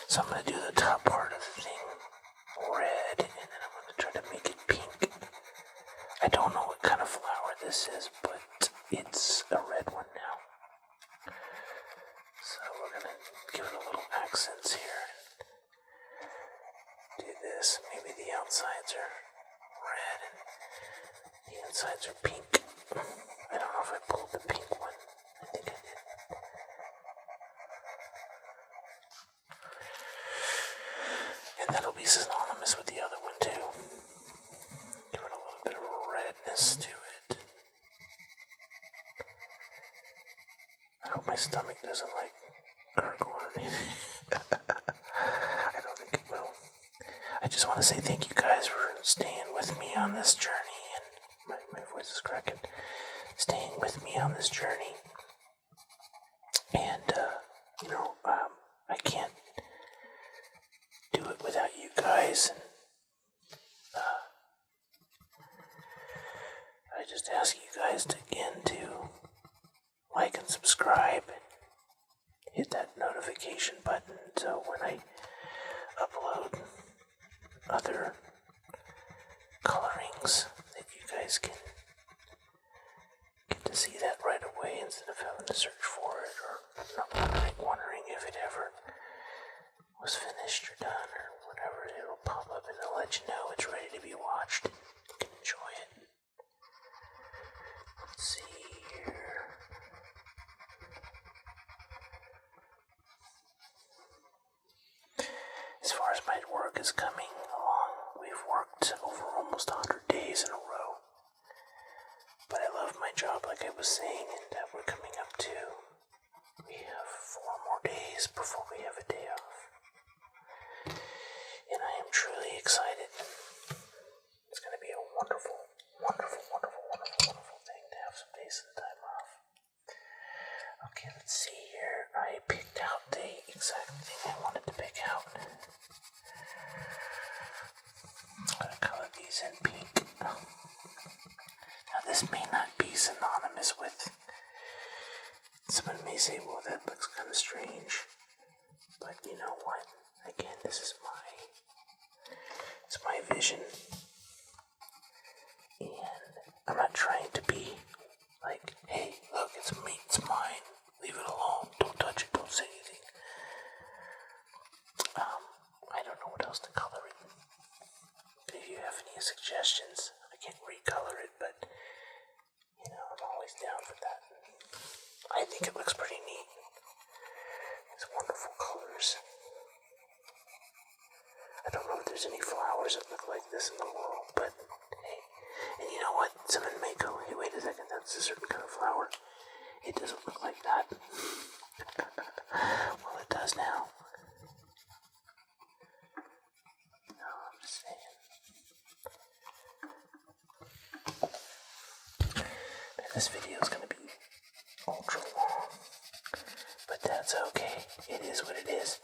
So I'm going to do the top part of the thing red, and then I'm going to try to make it pink. I don't know what kind of flower this is, but it's a red one now. So we're going to give it a little accents here. Do this. Maybe the outsides are red and the insides are pink. I don't know if I pulled the pink one. I think I did. And that'll be synonymous with the other one too. Give it a little bit of redness to it. I hope my stomach doesn't gurgle or anything. I don't think it will. I just want to say thank you guys for staying with me on this journey, and my voice is cracking. Staying with me on this journey. And, I can't do it without you guys. And, I just ask you guys to like and subscribe. Hit that notification button so when I upload other colorings that you guys can get to see that right away instead of having to search for it or not wondering if it ever was finished or done or whatever. let you know it's ready to be watched. You can enjoy it. Let's see here. As far as my work is coming along, we've worked over almost 100 days in a row. But I love my job, like I was saying, and we're coming up to, we have 4 more days before we have a day off. And I am truly excited. It's going to be a wonderful, wonderful, wonderful, wonderful, wonderful thing to have some days and time off. Okay, let's see here. I picked out the exact thing I wanted to pick out. I'm going to color these in pink. Now this may not be synonymous with, someone may say, well, that looks kind of strange. But you know what? Again, this is it's my vision. And I'm not trying to be like, hey, look, it's me, it's mine. Leave it alone. Don't touch it. Don't say anything. I don't know what else to color it. If you have any suggestions, I can recolor it, but I'm always down for that. I think it looks pretty neat. It's wonderful colors. I don't know if there's any flowers that look like this in the world, but hey. And you know what? Someone may go, hey, wait a second, that's a certain kind of flower. It doesn't look like that. Well, it does now. No, I'm just saying. Man, this video is going to be ultra long. But that's okay. It is what it is.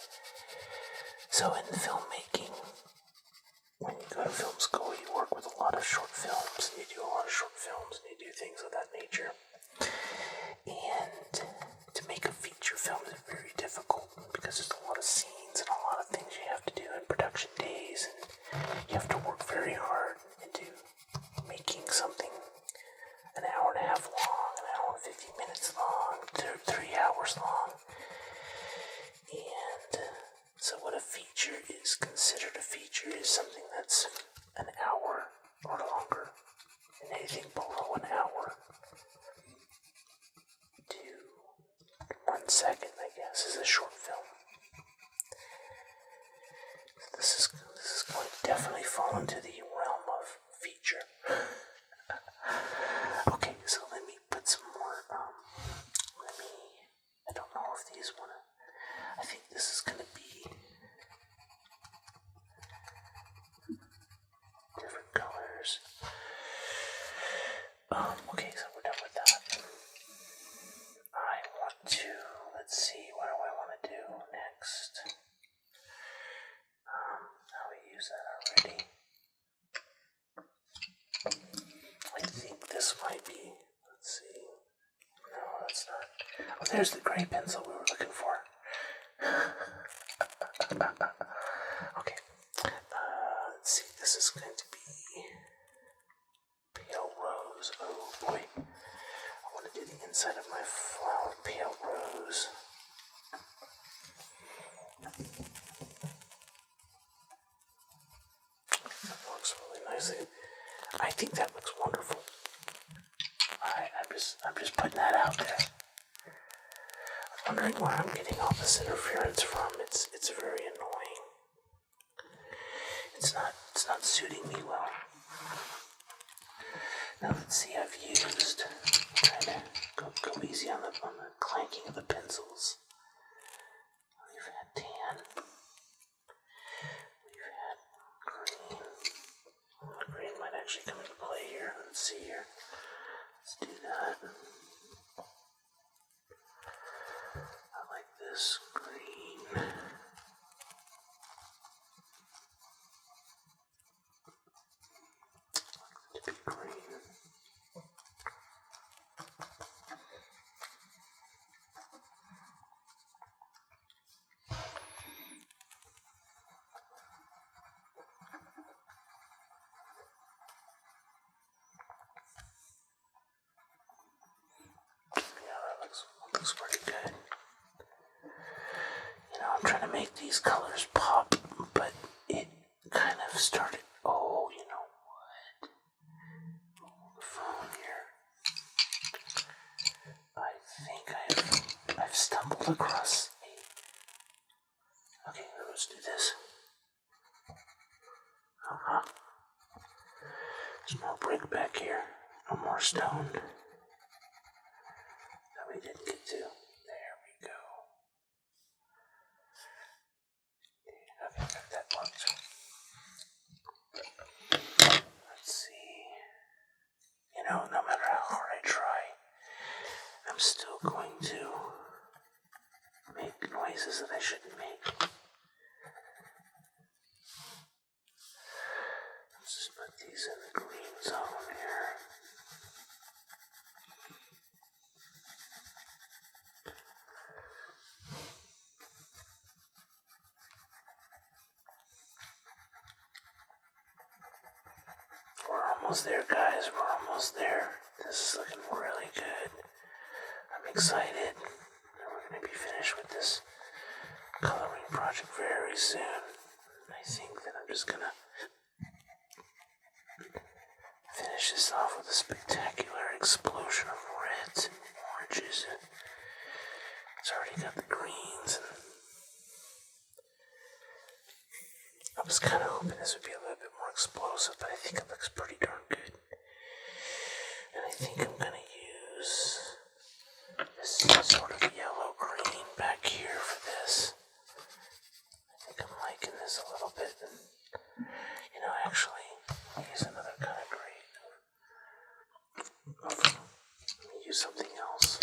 So in filmmaking, when you go to film school, you work with a lot of short films. You do a lot of short films, and you do things of that nature. And to make a feature film is very difficult because there's a lot of scenes and a lot of things you have to do in production days, and you have to work very hard into making something an hour and a half long, an hour and 50 minutes long, 3 hours long. And so what a feature is considered a feature is something that's an hour or longer. And anything below an hour to 1 second, I guess, is a short film. So this is going to definitely fall into the realm of feature. Okay, so let me put some more, I don't know if these I think this is going to be different colors. Okay, so we're done with that. I want to, let's see, what do I want to do next? We used that already. I think this might be, let's see. No, that's not. Oh, there's the gray pencil we were looking for. Okay. Let's see. This is going to be pale rose. Oh boy. I want to do the inside of my flower. Pale rose. That looks really nicely. I think that looks wonderful. I'm just putting that out there. I'm wondering where I'm getting all this interference from. It's very annoying. It's not suiting me well. Now let's see. I've used. Trying to go easy on the clanking of the pencils. We've had tan. We've had green. Green might actually come into play here. Let's see here. Let's do that. I like this green. To be green. Looks pretty good. I'm trying to make these colors pop, but it kind of started across. Okay, let's do this. There's more brick back here. No more stone that we didn't get to. There we go. Okay, that worked. Let's see. No matter how hard I try, I'm still going to make noises that I shouldn't make. Let's just put these in the green zone here. We're almost there, guys. We're almost there. This is looking really good. I'm excited. We're going to be finished with this coloring project very soon. I think that I'm just going to finish this off with a spectacular explosion of reds and oranges. It's already got the greens. And I was kind of hoping this would be a little bit more explosive, but I think it looks pretty darn good. And I think I'm going to use this sort of yellow-green back here for this. I think I'm liking this a little bit. Actually, I'll use another kind of green. Let me use something else.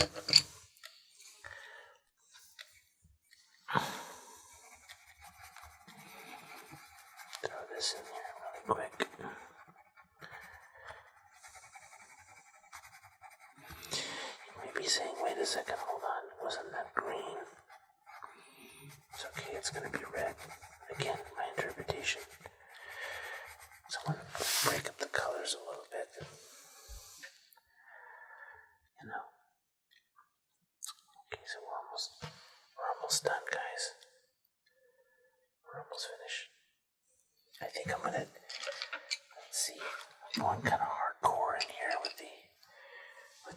Throw this in here really quick. You might be saying, wait a second, hold on, wasn't that green? It's okay, it's gonna be red. Again, my interpretation. So I'm gonna break up the colors a little bit. Okay, so we're almost done, guys. We're almost finished. I think I'm gonna, let's see, I'm going kind of hardcore in here with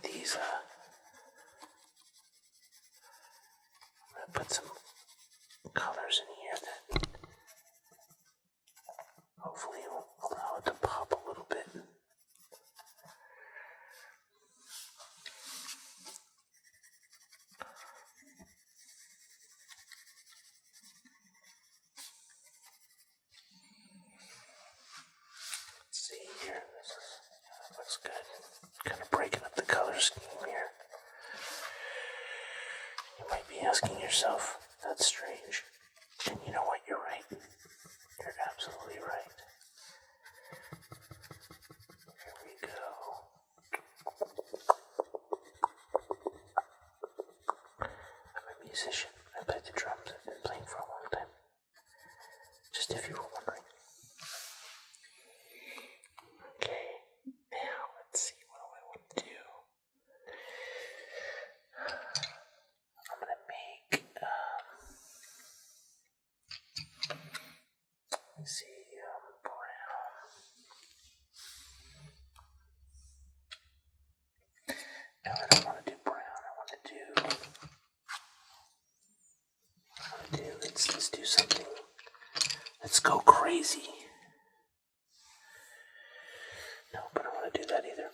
these, I'm gonna put some colors in here that hopefully will allow it to pop a little bit. Here, that looks good. Kind of breaking up the color scheme here. You might be asking yourself, that's strange. And you know what? You're right. You're absolutely right. Here we go. I'm a musician. I play the drums. I've been playing for a long time. Just if you were wondering. Okay, now let's see, what do I want to do? I'm gonna make, let me see, brown. No, I don't want to do brown, let's do something, let's go crazy. No, but I don't want to do that either.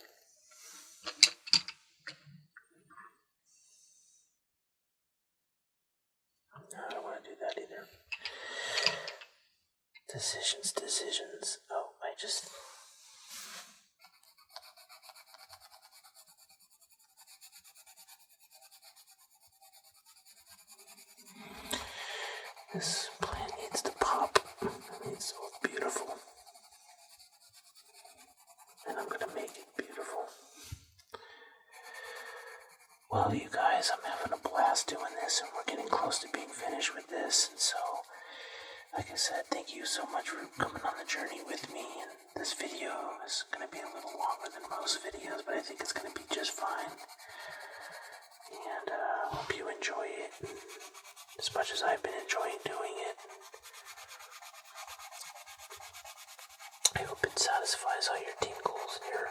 No, I don't want to do that either. Decisions. Oh, this plant needs to pop. It needs to look beautiful. And I'm gonna make it beautiful. Well, you guys, I'm having a blast doing this, and we're getting close to being finished with this, and so, like I said, thank you so much for coming on the journey with me, and this video is going to be a little longer than most videos, but I think it's going to be just fine, and I hope you enjoy it, as much as I've been enjoying doing it. I hope it satisfies all your team goals and your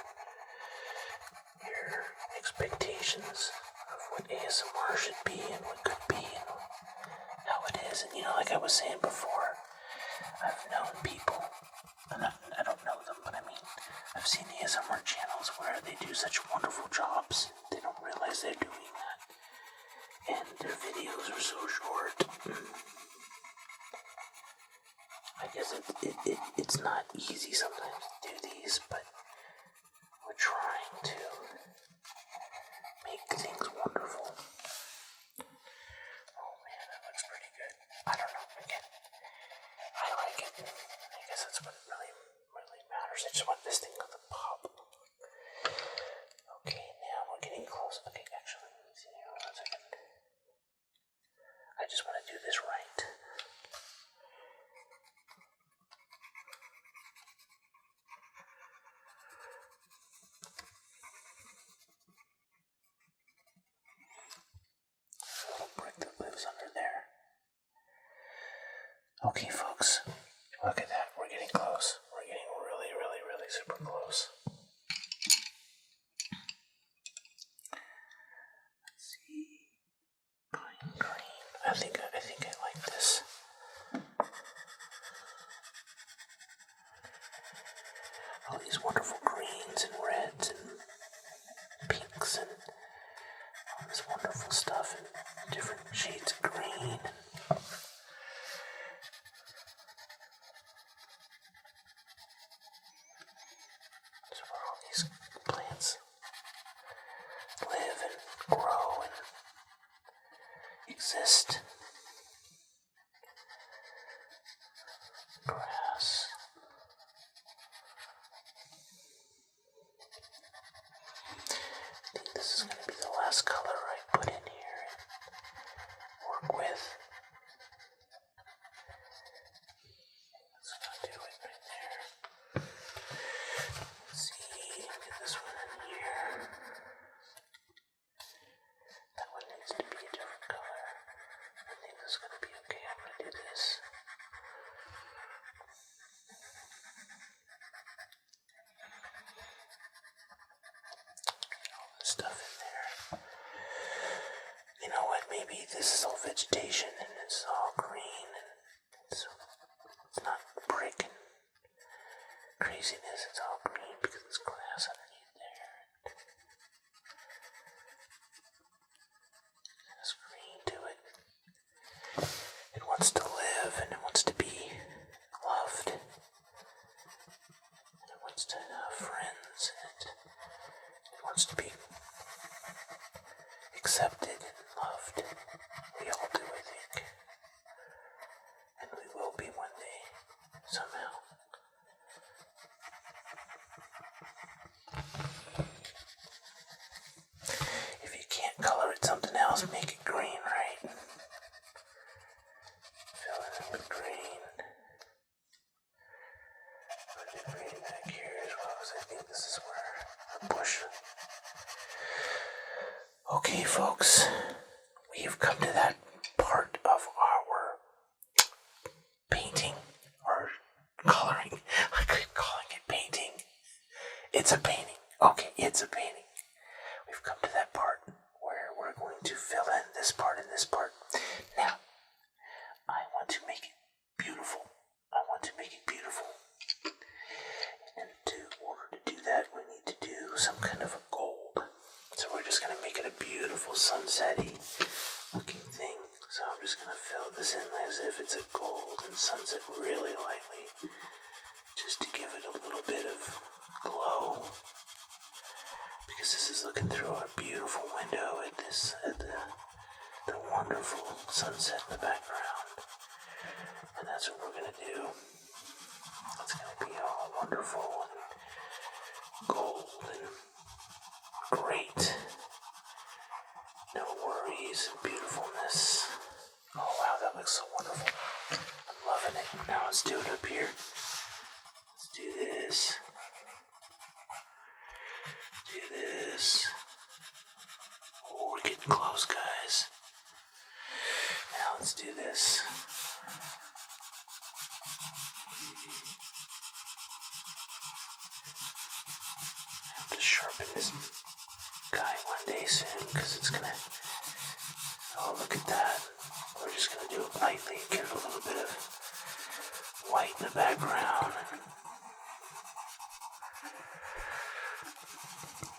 expectations of what ASMR should be and what could be and was saying before, I've known people, and I don't know them, but I mean, I've seen ASMR channels where they do such wonderful jobs, they don't realize they're doing that, and their videos are so short. I guess it's not easy sometimes to do these, but we're trying to make things wonderful. Oh man, that looks pretty good. I don't know, again, I like it. I guess that's what really matters. I just want this thing to pop. Okay, now we're getting close. Okay, actually, let me see here. Hold on a second. I just want to do this right. A little brick that lives under there. Okay, folks, look at that. We're getting close. We're getting really, really, really super close. Let's see. Pine green. I think I like this. All these wonderful greens and reds and pinks and all this wonderful stuff and different shades of green. That's where all these plants live and grow and exist. Grass. I think this is going to be the last color I put in here and work with. That's going to do it right there. Let's see, get this one in here. That one needs to be a different color. I think this is going to be okay. I'm going to do this. All this stuff in there. You know what? Maybe this is all vegetation and it's all green and it's not brick and craziness. It's all green because there's grass underneath there. There's green to it. It wants to live and it wants to be loved. And it wants to have friends and it wants to be accepted and loved. We all do, I think. And we will be one day, somehow. If you can't color it something else, make it green, right? Fill it in with green. Put the green back here as well, because I think this is where the bush. Okay, folks, we have come to that part of our painting, or coloring. I keep calling it painting. It's a painting. Okay, it's a painting. We've come to that part where we're going to fill in this part and this part. Now, I want to make it beautiful. I want to make it beautiful. And in order to do that, we need to do some kind of a gold. So we're just going to make it a beautiful sunset-y looking thing. So I'm just going to fill this in as if it's a golden sunset really lightly. Just to give it a little bit of glow. Because this is looking through a beautiful window at the wonderful sunset in the background. And that's what we're going to do. It's going to be all wonderful and gold and great. No worries and beautifulness. Oh wow, that looks so wonderful. I'm loving it. Now let's do it up here. Let's do this. Do this. Oh, we're getting close, guys. Now let's do this. I have to sharpen this guy one day soon because it's gonna. Oh, look at that. We're just gonna do it lightly, give it a little bit of white in the background.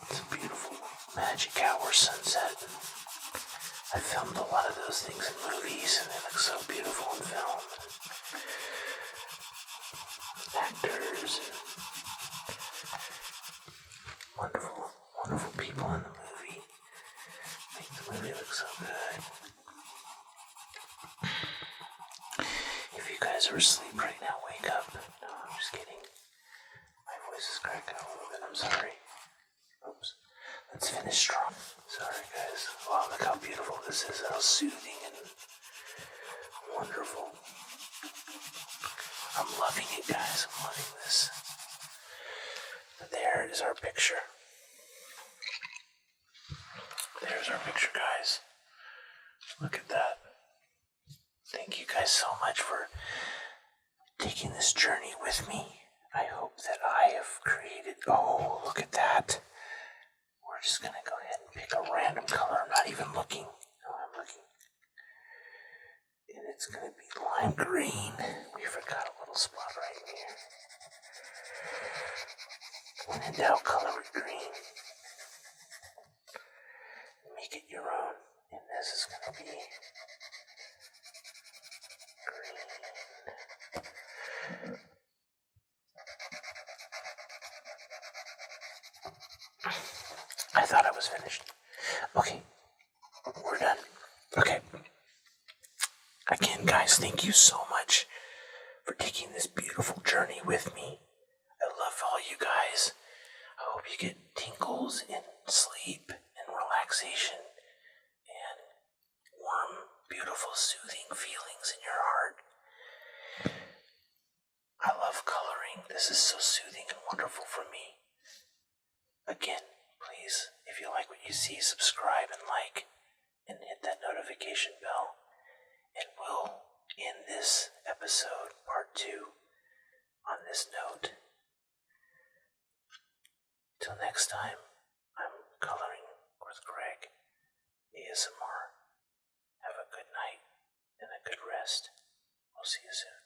It's a beautiful magic hour sunset. I filmed a lot of those things in movies, and they look so beautiful in film. Actors, and wonderful, wonderful people in the movie. Make the movie look so good. If you guys are asleep right now, wake up. No, I'm just kidding. My voice is cracking a little bit. I'm sorry. Oops. Let's finish strong. Sorry, guys. Wow, look how beautiful this is. How soothing and wonderful. I'm loving it, guys. I'm loving this. There is our picture. There's our picture, guys. Look at that. Thank you guys so much for taking this journey with me. I hope that I have created... Oh, look at that. We're just going to go ahead and pick a random color. I'm not even looking. No, I'm looking. And it's going to be lime green. We forgot a little spot right here. When in doubt, color it green. Make it your own. And this is going to be green. I thought I was finished. Okay, we're done. Okay. Again, guys, thank you so much for taking this beautiful journey with me. I love all you guys. I hope you get tingles and sleep and relaxation and warm, beautiful, soothing feelings in your heart. I love coloring. This is so soothing and wonderful for me. Again, please, if you like what you see, subscribe and like and hit that notification bell. And we'll end this episode, part 2, on this note. Till next time, I'm Coloring with Greg, ASMR. Have a good night and a good rest. We'll see you soon.